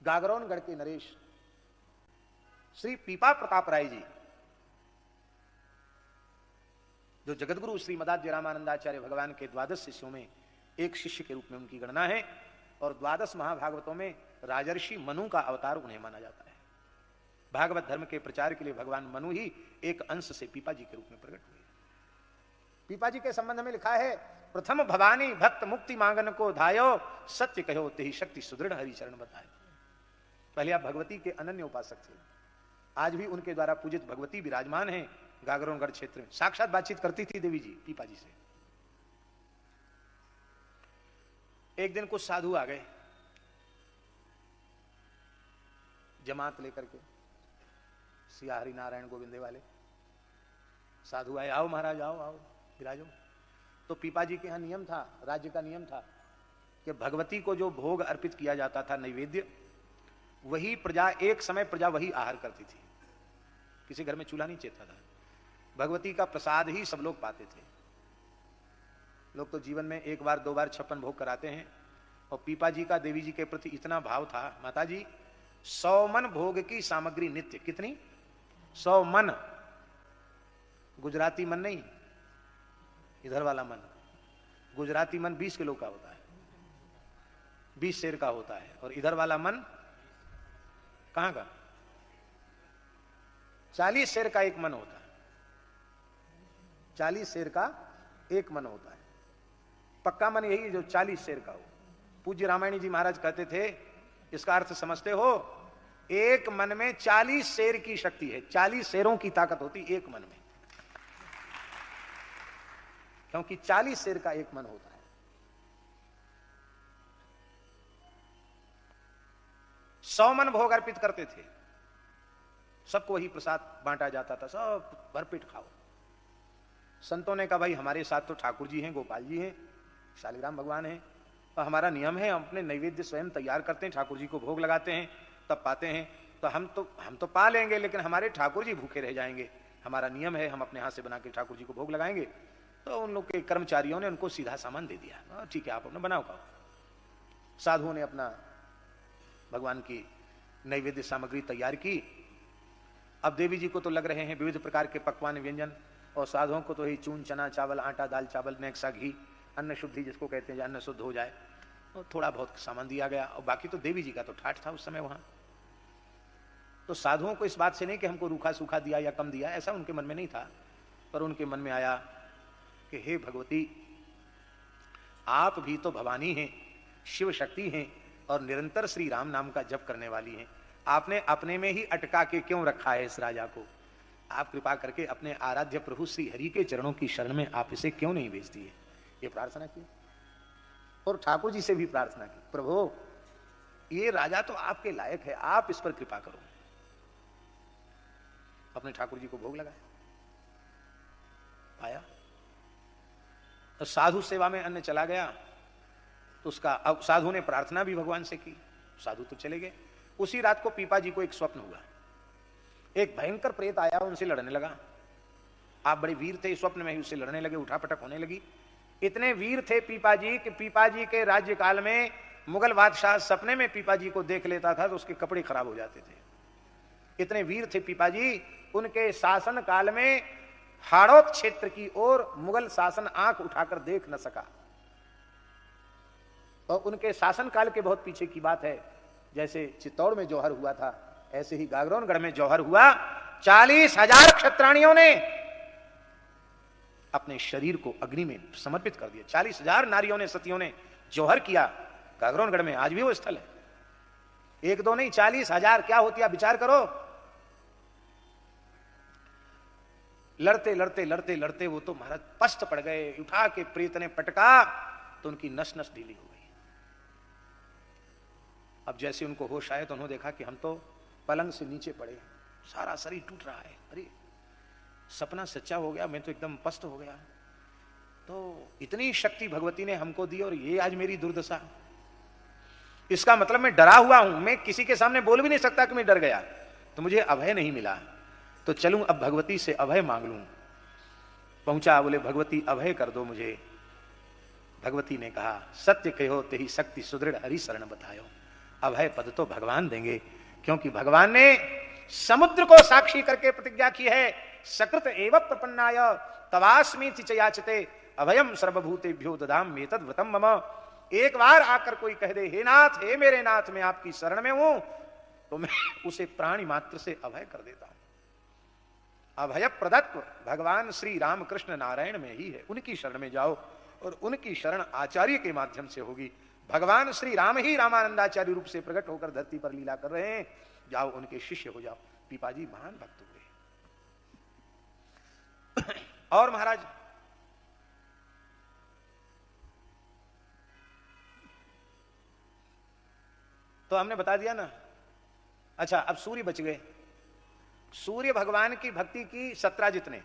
गागरौनगढ़ के नरेश श्री पीपा प्रताप राय जी, जो जगतगुरु श्री मदाध्य रामानंदाचार्य भगवान के 12 शिष्यों में एक शिष्य के रूप में उनकी गणना है। और 12 महाभागवतों में राजर्षि मनु का अवतार उन्हें माना जाता है। भागवत धर्म के प्रचार के लिए भगवान मनु ही एक अंश से पीपा जी के रूप में प्रकट हुए। पीपा जी के संबंध में लिखा है, प्रथम भवानी भक्त मुक्ति मांगन को धायो, सत्य कहो तेहि शक्ति सुदृढ़ हरिचरण बताए। पहले आप भगवती के अनन्य उपासक थे, आज भी उनके द्वारा पूजित भगवती विराजमान हैं गागरौनगढ़ क्षेत्र में। साक्षात बातचीत करती थी देवी जी पीपा जी से। एक दिन कुछ साधु आ गए, जमात लेकर के, सिया हरि नारायण गोविंदे वाले साधु आए, आओ महाराज आओ आओ विराजो। तो पीपा जी के यहाँ नियम था, राज्य का नियम था कि भगवती को जो भोग अर्पित किया जाता था नैवेद्य, वही प्रजा, एक समय प्रजा वही आहार करती थी, किसी घर में चूल्हा नहीं चेता था। भगवती का प्रसाद ही सब लोग पाते थे। लोग तो जीवन में एक बार दो बार 56 भोग कराते हैं, और पीपा जी का देवी जी के प्रति इतना भाव था, माता जी 100 मन भोग की सामग्री नित्य, कितनी 100 मन, गुजराती मन नहीं, इधर वाला मन। गुजराती मन 20 किलो का होता है, 20 सेर का होता है, और इधर वाला मन कहां का 40 सेर का एक मन होता है, 40 सेर का एक मन होता है। पक्का मन यही जो 40 सेर का हो। पूज्य रामायणी जी महाराज कहते थे, इसका अर्थ समझते हो, एक मन में 40 शेर की शक्ति है, 40 शेरों की ताकत होती एक मन में, क्योंकि 40 शेर का एक मन होता है। 100 मन भोग अर्पित करते थे, सबको वही प्रसाद बांटा जाता था, सब भरपेट खाओ। संतों ने कहा भाई हमारे साथ तो ठाकुर जी हैं, गोपाल जी हैं, शालिग्राम भगवान हैं, और हमारा नियम है हम अपने नैवेद्य स्वयं तैयार करते हैं, ठाकुर जी को भोग लगाते हैं, तब पाते हैं। तो हम तो पा लेंगे, लेकिन हमारे ठाकुर जी भूखे रह जाएंगे। हमारा नियम है हम अपने हाथ से बना के ठाकुर जी को भोग लगाएंगे। तो उन लोग के कर्मचारियों ने उनको सीधा सामान दे दिया, ठीक है आप अपना बनाओ खाओ। साधुओं ने अपना भगवान की नैवेद्य सामग्री तैयार की। अब देवी जी को तो लग रहे हैं विविध प्रकार के पकवान व्यंजन, और साधुओं को तो ही चून चना चावल आटा दाल चावल नेक्सा घी, अन्न शुद्धि जिसको कहते हैं, अन्न शुद्ध हो जाए, और थोड़ा बहुत सामान दिया गया। और बाकी तो देवी जी का तो ठाठ था उस समय वहां। तो साधुओं को इस बात से नहीं कि हमको रूखा सूखा दिया या कम दिया, ऐसा उनके मन में नहीं था, पर उनके मन में आया कि हे भगवती, आप भी तो भवानी हैं, शिव शक्ति हैं, और निरंतर श्री राम नाम का जप करने वाली हैं। आपने अपने में ही अटका के क्यों रखा है इस राजा को? आप कृपा करके अपने आराध्य प्रभु श्री हरि के चरणों की शरण में आप इसे क्यों नहीं भेजती है? ये प्रार्थना की, और ठाकुर जी से भी प्रार्थना की, प्रभु ये राजा तो आपके लायक है, आप इस पर कृपा करो। अपने ठाकुर जी को भोग लगाया, आया तो साधु सेवा में अन्न चला गया। तो उसका अब साधु ने प्रार्थना भी भगवान से की, साधु तो चले गए। उसी रात को पीपा जी को एक स्वप्न हुआ, एक भयंकर प्रेत आया, उनसे लड़ने लगा। आप बड़े वीर थे, स्वप्न में ही उससे लड़ने लगे, उठापटक होने लगी। इतने वीर थे पीपा जी कि पीपा जी के राज्य काल में मुगल बादशाह सपने में पीपा जी को देख लेता था तो उसके कपड़े खराब हो जाते थे। इतने वीर थे पीपा जी, उनके शासन काल में हाड़ौत क्षेत्र की ओर मुगल शासन आंख उठाकर देख न सका। और उनके शासन काल के बहुत पीछे की बात है, जैसे चित्तौड़ में जौहर हुआ था, ऐसे ही गागरोनगढ़ में जौहर हुआ। 40,000 क्षत्राणियों ने अपने शरीर को अग्नि में समर्पित कर दिया। 40,000 नारियों ने, सतियों ने जौहर किया। गागरोनगढ़ में आज भी वो स्थल है, एक दो नहीं 40,000 क्या होती है विचार करो। लड़ते लड़ते लड़ते लड़ते वो तो महाराज पस्त पड़ गए, उठा के प्रेत ने पटका तो उनकी नस नस ढीली हो गई। अब जैसे उनको होश आए तो उन्होंने देखा कि हम तो पलंग से नीचे पड़े, सारा शरीर टूट रहा है, अरे सपना सच्चा हो गया, मैं तो एकदम पस्त हो गया। तो इतनी शक्ति भगवती ने हमको दी और ये आज मेरी दुर्दशा। इसका मतलब मैं डरा हुआ हूं, मैं किसी के सामने बोल भी नहीं सकता कि मैं डर गया, तो मुझे अभय नहीं मिला, तो चलूं अब भगवती से अभय मांग लूं। पहुंचा, बोले भगवती अभय कर दो मुझे। भगवती ने कहा सत्य कहो तेहि शक्ति सुदृढ़ हरि शरण बतायो। अभय पद तो भगवान देंगे, क्योंकि भगवान ने समुद्र को साक्षी करके प्रतिज्ञा की है, सकृत एव प्रपन्नाय तवास्मि च याचते अभयम सर्वभूतेभ्यो ददाम एतद् व्रतम मम। एक बार आकर कोई कह दे हे नाथ, हे मेरे नाथ, मैं आपकी शरण में हूं, तो मैं उसे प्राणी मात्र से अभय कर देता हूं। अभय प्रदत्त भगवान श्री रामकृष्ण नारायण में ही है, उनकी शरण में जाओ, और उनकी शरण आचार्य के माध्यम से होगी। भगवान श्री राम ही रामानंदाचार्य रूप से प्रकट होकर धरती पर लीला कर रहे हैं, जाओ उनके शिष्य हो जाओ। पीपाजी महान भक्त हुए। और महाराज तो हमने बता दिया ना, अच्छा, अब सूर्य बच गए। सूर्य भगवान की भक्ति की सत्राजित ने,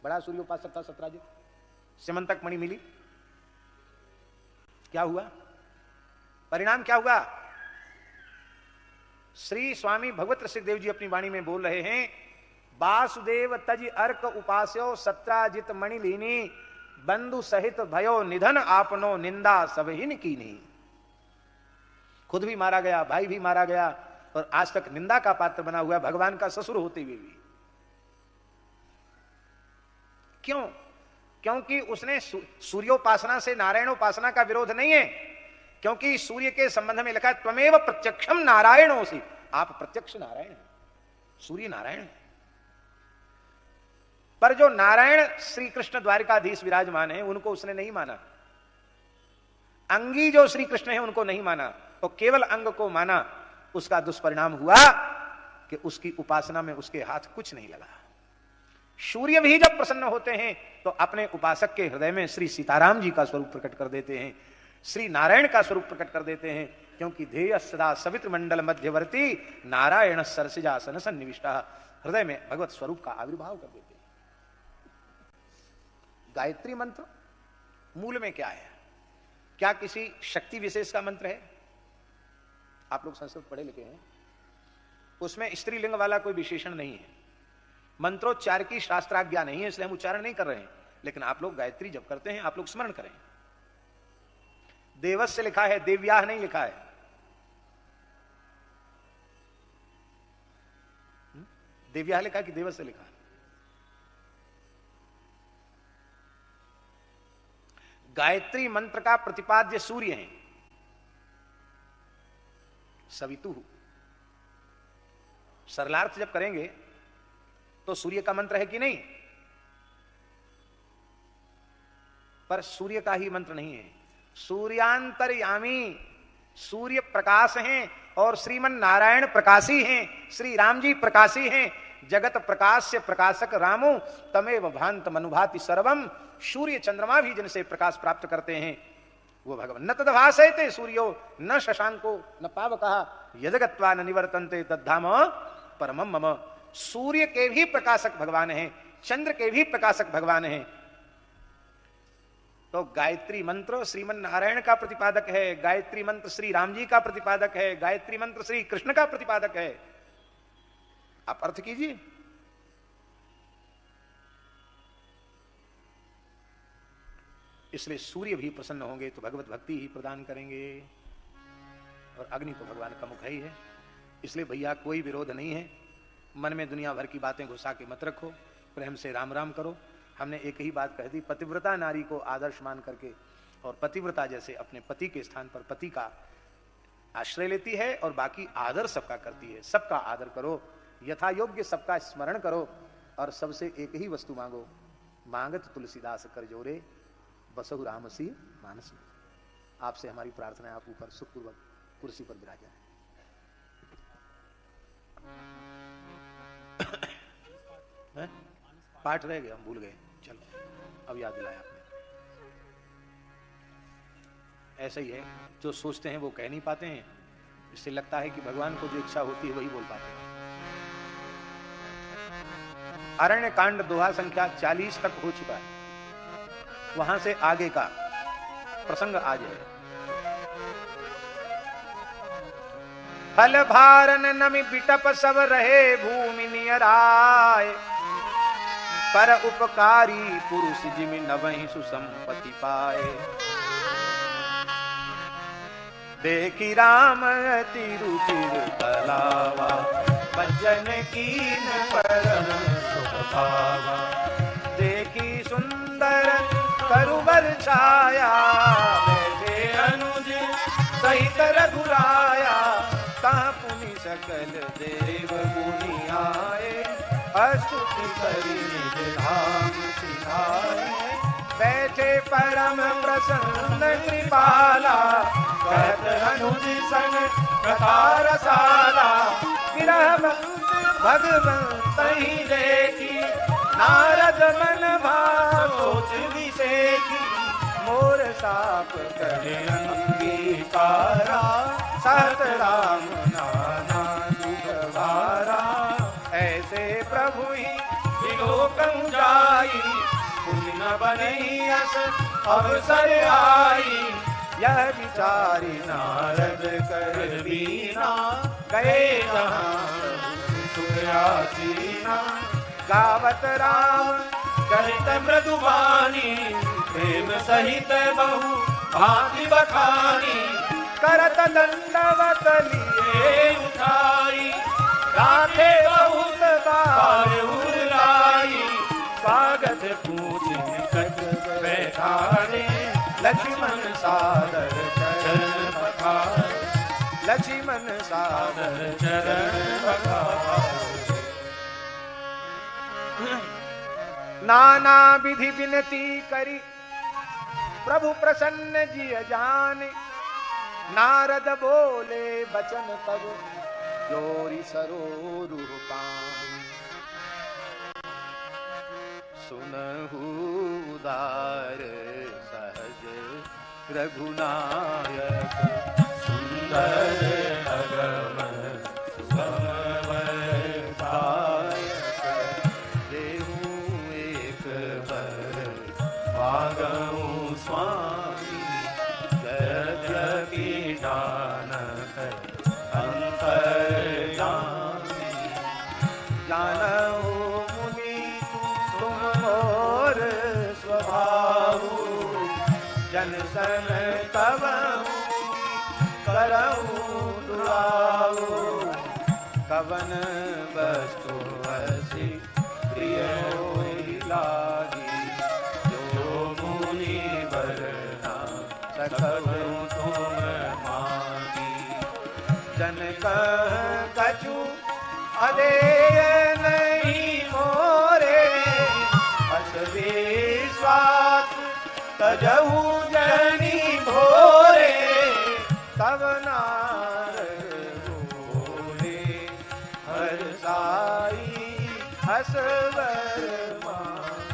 बड़ा सूर्य उपासक था सत्राजित, सिमंतक मणि मिली, क्या हुआ? परिणाम क्या हुआ? श्री स्वामी भगवत ऋषिदेव जी अपनी वाणी में बोल रहे हैं, वासुदेव तज अर्क उपास्यो सत्राजित मणि लीनी, बंधु सहित भयो निधन आपनो निंदा सब ही कीनी। खुद भी मारा गया, भाई भी मारा गया, और आज तक निंदा का पात्र बना हुआ भगवान का ससुर होते हुए भी। क्यों? क्योंकि उसने सूर्योपासना से नारायणोपासना का विरोध नहीं है, क्योंकि सूर्य के संबंध में लिखा है त्वमेव प्रत्यक्षम नारायणोसि, आप प्रत्यक्ष नारायण हैं, सूर्य नारायण है। पर जो नारायण श्री कृष्ण द्वारिकाधीश विराजमान है उनको उसने नहीं माना, अंगी जो श्री कृष्ण है उनको नहीं माना, तो केवल अंग को माना। उसका दुष्परिणाम हुआ कि उसकी उपासना में उसके हाथ कुछ नहीं लगा। सूर्य भी जब प्रसन्न होते हैं तो अपने उपासक के हृदय में श्री सीताराम जी का स्वरूप प्रकट कर देते हैं, श्री नारायण का स्वरूप प्रकट कर देते हैं, क्योंकि ध्येय सदा सवित्र मंडल मध्यवर्ती नारायण सरसिजासन सन्निविष्टा, हृदय में भगवत स्वरूप का आविर्भाव कर देते हैं। गायत्री मंत्र मूल में क्या है? क्या किसी शक्ति विशेष का मंत्र है? आप लोग संस्कृत पढ़े लिखे हैं, उसमें स्त्रीलिंग वाला कोई विशेषण नहीं है, मंत्रोच्चार की शास्त्राज्ञा नहीं है, इसलिए हम उच्चारण नहीं कर रहे हैं। लेकिन आप लोग गायत्री जब करते हैं आप लोग स्मरण करें। देवस्य लिखा है, देव्याह नहीं लिखा है। देव्याह लिखा कि देवस्य लिखा है? गायत्री मंत्र का प्रतिपाद्य सूर्य है, सवितु। सरलार्थ जब करेंगे तो सूर्य का मंत्र है कि नहीं? पर सूर्य का ही मंत्र नहीं है, सूर्यांतरयामी, सूर्य प्रकाश हैं और श्रीमन नारायण प्रकाशी हैं, श्री राम जी प्रकाशी हैं। जगत प्रकाश से प्रकाशक रामो तमेव भांत मनुभाति सर्वम, सूर्य चंद्रमा भी जिनसे प्रकाश प्राप्त करते हैं वो भगवान। न तद्भासयते सूर्यो न शशांको न पावकः यदगत्वा न निवर्तन्ते तद्धाम परमम मम। सूर्य के भी प्रकाशक भगवान हैं, चंद्र के भी प्रकाशक भगवान हैं। तो गायत्री मंत्र श्रीमन नारायण का प्रतिपादक है, गायत्री मंत्र श्री राम जी का प्रतिपादक है, गायत्री मंत्र श्री कृष्ण का प्रतिपादक है। आप अर्थ कीजिए। इसलिए सूर्य भी प्रसन्न होंगे तो भगवत भक्ति ही प्रदान करेंगे, और अग्नि तो भगवान का मुख ही है। इसलिए भैया कोई विरोध नहीं है, मन में दुनिया भर की बातें घुसा के मत रखो, प्रेम से राम राम करो। हमने एक ही बात कह दी, पतिव्रता नारी को आदर्श मान करके, और पतिव्रता जैसे अपने पति के स्थान पर पति का आश्रय लेती है और बाकी आदर सबका करती है। सबका आदर करो, यथा योग्य सबका स्मरण करो, और सबसे एक ही वस्तु मांगो, मांगत तुलसीदास कर जोरे बसहु राम सी मानस में। आपसे हमारी प्रार्थना है आप ऊपर सुखपूर्वक कुर्सी पर विराज जाए। पाठ रह गया, हम भूल गए, चलो अब याद दिलाया आपने। ऐसा ही है, जो सोचते हैं वो कह नहीं पाते हैं, इससे लगता है कि भगवान को जो इच्छा होती है वही बोल पाते हैं। अरण्य कांड दोहा संख्या 40 तक हो चुका है, वहां से आगे का प्रसंग आज है। फल भारन नमि बिटप सब रहे भूमि नियराय, पर उपकारी पुरुष जिमि नवहि सुसंपत्ति पाए। देखी राम अति रुचिर तलावा, भजन कीन परम सुख पावा। देखी सुंदर करुबर छाया, बैठे अनुज सहित रघुराया। कहाँ पुनि सकल देव गुनि आए, स्तुति करी निज धाम सिधाए। बैठे परम प्रसन्न कृपाला, कहत अनुज संग कथा रसाला। विरह भगवंत ही देखी, नारद मन भाव सोच विसेखी। मोर साप करे अंगीकारा, सत राम नाना दुख से प्रभु ही विलोकं जाई, पुण्य न बनई अस अवसर आई। यह विचारी नारद कर बीना, गए जहाँ सुखयासीना। गावत राम चरित मृदुबानी, प्रेम सहित बहु भांति बखानी। करत दंडवत लिए उठाई, राखे बहुत बार उलाई। स्वागत पूछ निकट बैठारे, लक्ष्मण सादर चरण पखारे। लक्ष्मण सादर चरण पखारे। नाना विधि विनती करी, प्रभु प्रसन्न जिय जाने। नारद बोले बचन तब, जोरी सरोरु पान। सुनहु उदार सहज रघुनायक, सुंदर अगम सुगम दायक। देहु एक बर मागहु स्वामी, यद्यपि जानत अंतर्यामी। जानहु मुनि तुम मोर स्वभाव, जन सन कबहु करहु दुलाऊ। कवन वस्तु असी प्रिय होई लागी, जो मुनि वरना सकहु तुम मांगी। जन कह कछु अदेय नहीं मोरे, अस विश्वास तजहु जनी भोरे। तब नारद बोले हर साई, हसवर मान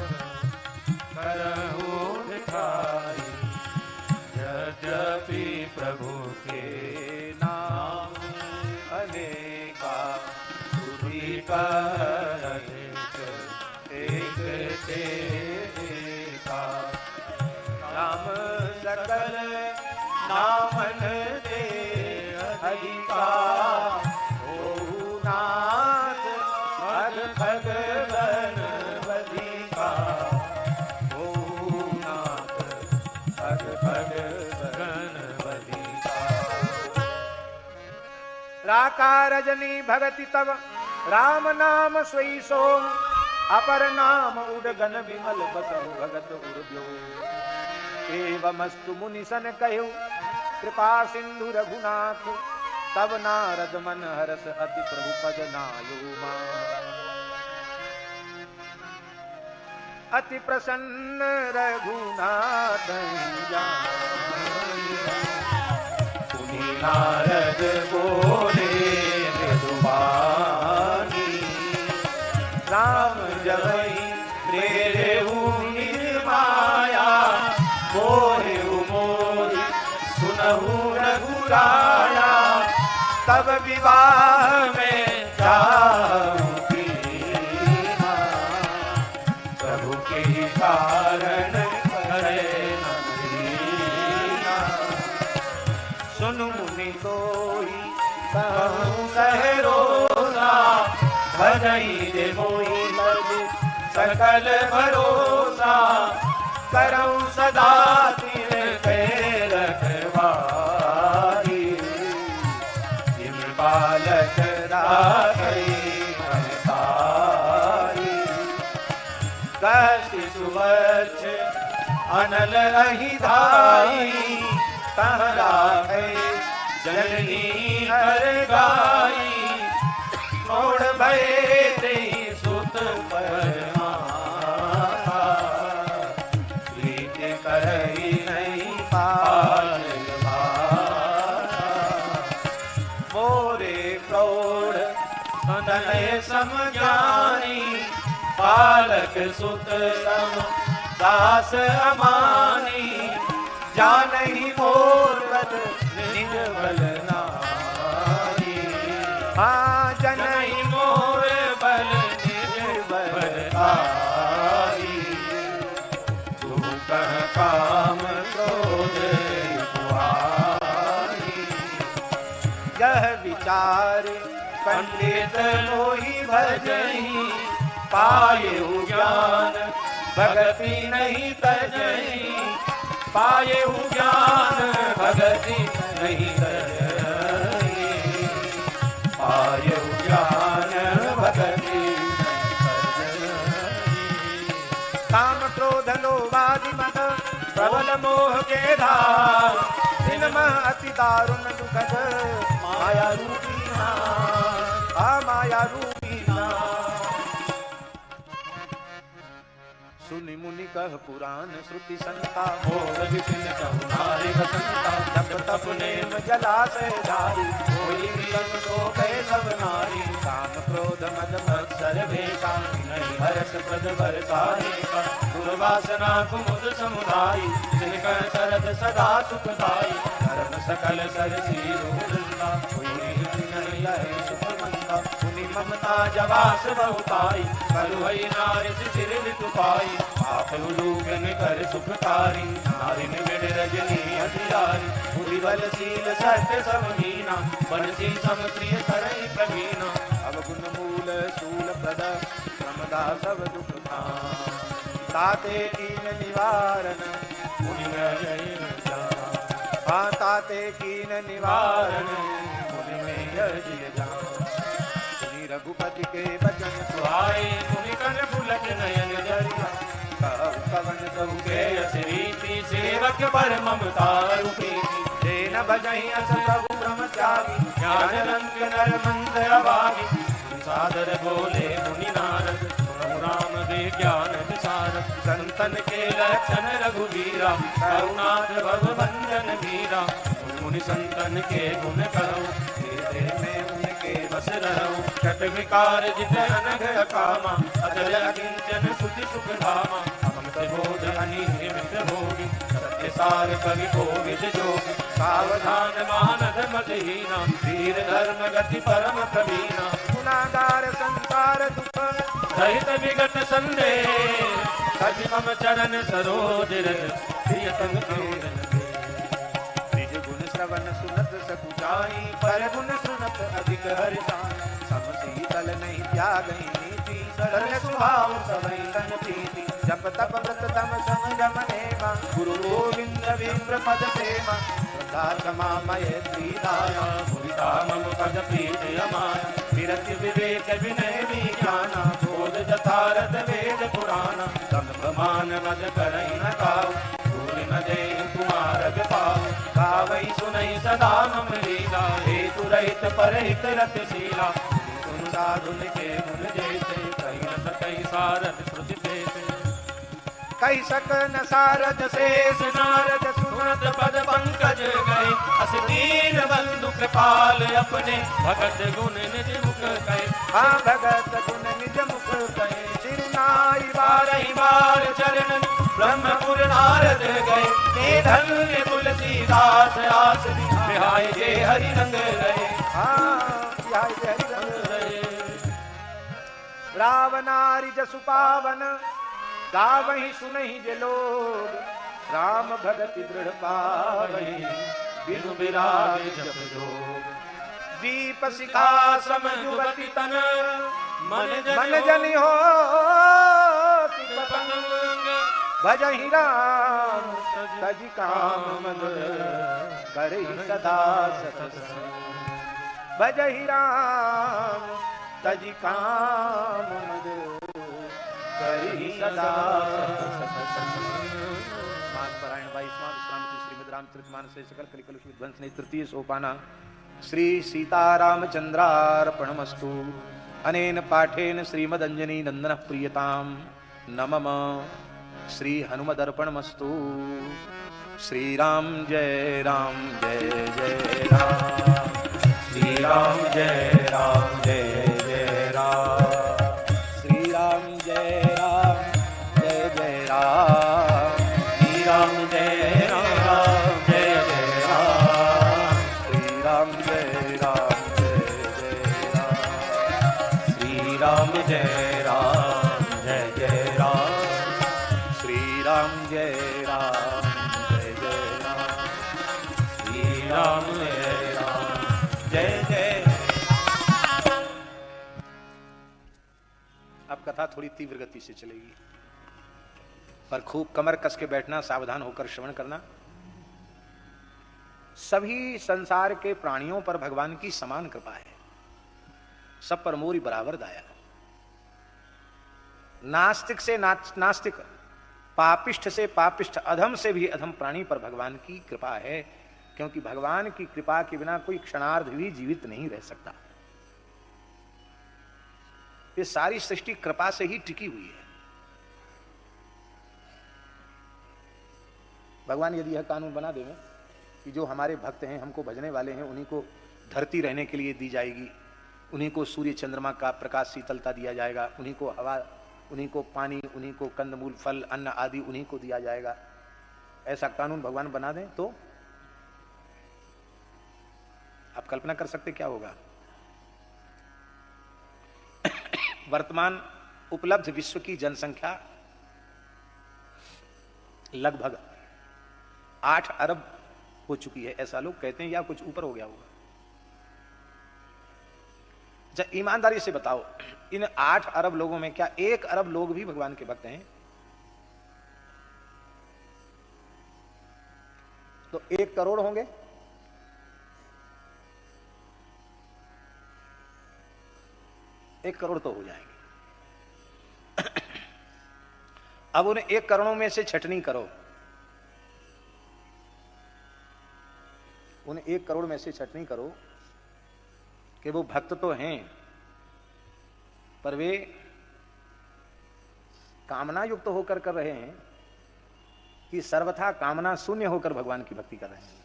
करहु दिखाई। यद्यपि प्रभु के नाम अनेका, तुझी कहत एक से एका। राम सकल नामन दे अधिका, ओहु नाथ हर भगवन बधिका। ओहु नाथ हर भगवन बधिका। राका रजनी भगति तब, राम नाम सोई सो। अपर नाम उडगन विमल बसहु भगत उर्व्यो। एवमस्तु मुनि सन कहु, कृपा सिंधु रघुनाथ। तब नारद मन हरस अति प्रभु पद नायो मान। अति प्रसन्न रघुनाथ सुनी नारद बोले मृदुबानी। राम जबहि प्रेरेहु निर्माया, मोहेहु मोहि सुनहु रघुराया। तब विवाह में जाऊं कीना, प्रभु के कारण करे न दीना। सुनु मुनि कोई कहूँ सहरोसा, भजई दे मोहि लज सकल भरोसा। करऊं सदा तिनके रखवारी, जिम बालक राखई महतारी। कहि सुवच्छ अनल अहि धाई, तह राखै जननी हर गाई। मोड़ भये तेहि सुत परमाता, प्रीत करहि नहीं पाल भाता। मोरे प्रौढ़ तनय सम ज्ञानी, बालक सुत सम दास अमानी। जानहि मोर बल निज बल नारी, हाँ जनहि मोर बल पंडित मोहि भजहि पायेहु ज्ञान भगति नहीं तजहि पायेहु ज्ञान भगति नहीं तजहि पायेहु ज्ञान भगति काम क्रोध लोभादि मद प्रबल मोह के धार दिन में अति दारुण दुखद माया रूपी नाम माया रूपी नाम सुनि मुनि कह पुराण श्रुति संता मोर विपिन कहु नारी बसंता तप तप नेम जलाशय धारी कोई मिलन सो गए सब नारी काम क्रोध मद मत्सर भेषा नहीं हर्ष प्रद बरसाने का दुर्वासना कुमुद समुदायी जिनकर शरद सदा सुखदायी धर्म सकल सरसी रोलंदा कोई नहीं लहे सुख मंदा सुनि ममता जवास बहुताई कलुहई नारी सिर लितुपाई आप उलूकन कर सुखकारी नारी निबिड़ रजनी अधिकारी बुद्धि बल शील सत्य सब मीना बनसी सम प्रिय करई प्रवीणा अवगुण मूल शूल प्रद प्रमदा सब दुख ताते कीन निवारण मुनि में जय हाँ ताते कीन निवारण मुनि में जय जा सुनि रघुपति के बचन सुहाए मुनि कन बुलक नयन जरिया कवन कहु के रीति सेवक पर ममता रूपी जेन भजहि अस कहु ब्रह्मचारी ज्ञान रंग नर मंद अभागी सादर बोले मुनि नारद सुनो राम विज्ञान विशारद संतन के लक्षण रघुवीरा करुणात भव भंजन वीरा मुनि संतन के गुण करो में उनके बस रहो चट विकार जित अनघ कामा अचल अकिंचन सुधि सुख धामा अमृत बोध अनिमित भोगी सत्य सार कवि कोविद जोगी सावधान मानद मदहीना वीर धर्म गति परम प्रवीणा गुनागार संसार दुख रहित विगत संदेह सज मम चरण सरोज रज प्रियतम जोजन निज गुण श्रवण सुनत सकुचाई पर गुण सुनत अधिक हरिताई सम शीतल नहीं त्यागई नीति सरल स्वभाव सबई तन प्रीति जप तप व्रत तम संयम नेमा गुरु गोविंद विप्र पद प्रेमा श्रद्धा क्षमा मैत्री दाया मुदिता मम पद प्रीत अमाया विरति विवेक विनय विज्ञाना बोध यथारथ वेद पुराण तम प्रमाण मद करई न काऊ न दे कुमार पाओ गावई सुनई सदा मम लीला हेतु रहित परहित रतशीला सुन साधुन के मुन जैसे कही न सकई सारद श्रुति देते कही सक न सारद शेष नारद सुनत पद पंकज गए अस दीन बंधु कृपाल अपने भगत गुण निज मुख कहे हाँ भगत गुण निज मुख कहे सिरनाई बारही बार चरण ब्रह्मपुर नारद गए धन्य तुलसीदास आस बिहाय जे हरि रंग रहे बिहाय जे हरि रंग रहे रावनारि जसु पावन गावहि सुनहि जे लोग राम भगति दृढ़ पावहि बिनु बिराग जप जोग दीप शिखा सम युवती तन मन जनि हो भजहि राम तज काम मद करहि सदा सतसंग भजहि राम तज काम मद करहि सदा पारायण 22वां विश्रामति श्रीमद् रामचरितमानस सकल कलिकलुष विध्वंस ने तृतीय सोपाना श्री सीतारामचंद्रार्पणमस्तु अनेन पाठेन श्रीमदंजनी नंदन प्रियताम नमः श्री हनुमदर्पणमस्तु श्री राम जय राम जय जय राम श्री राम जय जय राम श्री राम जय जय राम श्री राम जय जय राम श्री राम जय जय राम श्री राम जय जय राम श्री राम जय जय राम श्री राम जय जय अब कथा थोड़ी तीव्र गति से चलेगी, पर खूब कमर कस के बैठना, सावधान होकर श्रवण करना। सभी संसार के प्राणियों पर भगवान की समान कृपा है, सब पर मोरी बराबर दाया। नास्तिक से नास्तिक, पापिष्ठ से पापिष्ठ, अधम से भी अधम प्राणी पर भगवान की कृपा है, क्योंकि भगवान की कृपा के बिना कोई क्षणार्ध भी जीवित नहीं रह सकता। ये सारी सृष्टि कृपा से ही टिकी हुई है। भगवान यदि यह कानून बना दें कि जो हमारे भक्त हैं, हमको भजने वाले हैं, उन्हीं को धरती रहने के लिए दी जाएगी, उन्हीं को सूर्य चंद्रमा का प्रकाश शीतलता दिया जाएगा, उन्हीं को हवा, उन्हीं को पानी, उन्हीं को कंदमूल फल अन्न आदि उन्हीं को दिया जाएगा, ऐसा कानून भगवान बना दें तो आप कल्पना कर सकते क्या होगा। वर्तमान उपलब्ध विश्व की जनसंख्या लगभग 8 अरब हो चुकी है, ऐसा लोग कहते हैं, या कुछ ऊपर हो गया होगा। अच्छा, ईमानदारी से बताओ, इन 8 अरब लोगों में क्या 1 अरब लोग भी भगवान के भक्त हैं? तो 1 करोड़ होंगे। एक करोड़ तो हो जाएंगे। अब उन्हें 1 करोड़ में से छटनी करो, उन्हें 1 करोड़ में से छटनी करो कि वो भक्त तो हैं, पर वे कामना युक्त होकर कर रहे हैं कि सर्वथा कामना शून्य होकर भगवान की भक्ति कर रहे हैं।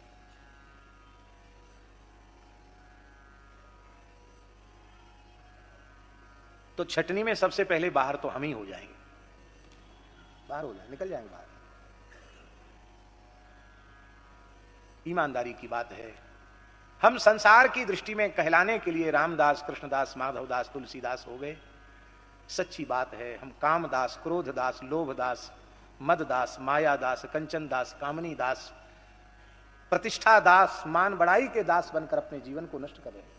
तो छटनी में सबसे पहले बाहर तो हम ही हो जाएंगे, बाहर हो जाएंगे, निकल जाएंगे बाहर। ईमानदारी की बात है। हम संसार की दृष्टि में कहलाने के लिए रामदास, कृष्णदास, माधवदास, तुलसीदास हो गए, सच्ची बात है हम कामदास, क्रोधदास, लोभदास, मददास, मायादास, कंचनदास, कामनी दास, प्रतिष्ठा दास, मान बढ़ाई के दास बनकर अपने जीवन को नष्ट कर रहे हैं।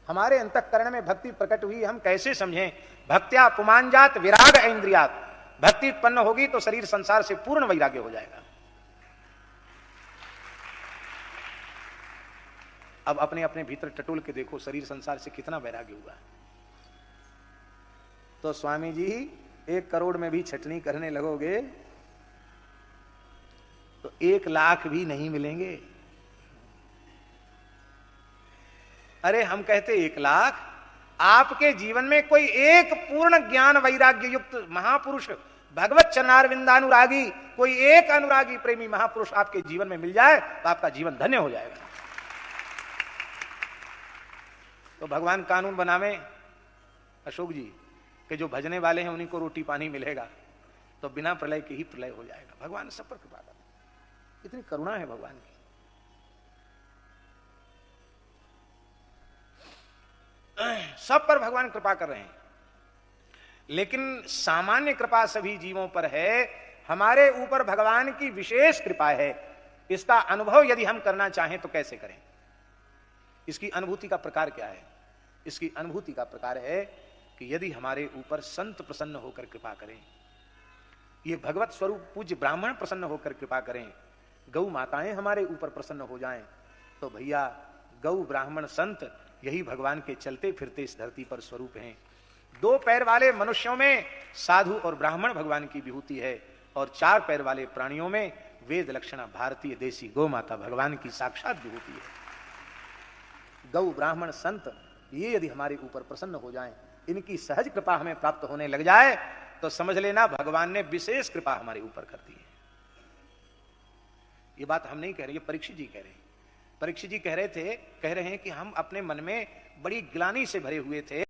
हमारे अंतःकरण में भक्ति प्रकट हुई, हम कैसे समझें? भक्त्या पुमानजात विराग इंद्रियात, भक्ति उत्पन्न होगी तो शरीर संसार से पूर्ण वैराग्य हो जाएगा। अब अपने अपने भीतर टटोल के देखो, शरीर संसार से कितना वैराग्य हुआ। तो स्वामी जी 1 करोड़ में भी छटनी करने लगोगे तो 1 लाख भी नहीं मिलेंगे। अरे हम कहते 1 लाख, आपके जीवन में कोई एक पूर्ण ज्ञान वैराग्य युक्त महापुरुष, भगवत चरणारविंदानुरागी, कोई एक अनुरागी प्रेमी महापुरुष आपके जीवन में मिल जाए तो आपका जीवन धन्य हो जाएगा। तो भगवान कानून बनावे अशोक जी कि जो भजने वाले हैं उन्हीं को रोटी पानी मिलेगा, तो बिना प्रलय के ही प्रलय हो जाएगा। भगवान सब पर कृपा करते, इतनी करुणा है भगवान की। सब पर भगवान कृपा कर रहे हैं, लेकिन सामान्य कृपा सभी जीवों पर है, हमारे ऊपर भगवान की विशेष कृपा है। इसका अनुभव यदि हम करना चाहें तो कैसे करें? इसकी अनुभूति का प्रकार क्या है? इसकी अनुभूति का प्रकार है कि यदि हमारे ऊपर संत प्रसन्न होकर कृपा करें, ये भगवत स्वरूप पूज्य ब्राह्मण प्रसन्न होकर कृपा करें, गौ माताएं हमारे ऊपर प्रसन्न हो जाएं, तो भैया गौ ब्राह्मण संत यही भगवान के चलते फिरते इस धरती पर स्वरूप हैं। 2 पैर वाले मनुष्यों में साधु और ब्राह्मण भगवान की विभूति है, और 4 पैर वाले प्राणियों में वेद लक्षणा भारतीय देसी गौ माता भगवान की साक्षात विभूति है। गौ ब्राह्मण संत ये यदि हमारे ऊपर प्रसन्न हो जाएं, इनकी सहज कृपा हमें प्राप्त होने लग जाए, तो समझ लेना भगवान ने विशेष कृपा हमारे ऊपर कर दी है। ये बात हम नहीं कह रहे, ये परीक्षित जी कह रहे हैं। परीक्षित जी कह रहे हैं कि हम अपने मन में बड़ी ग्लानि से भरे हुए थे।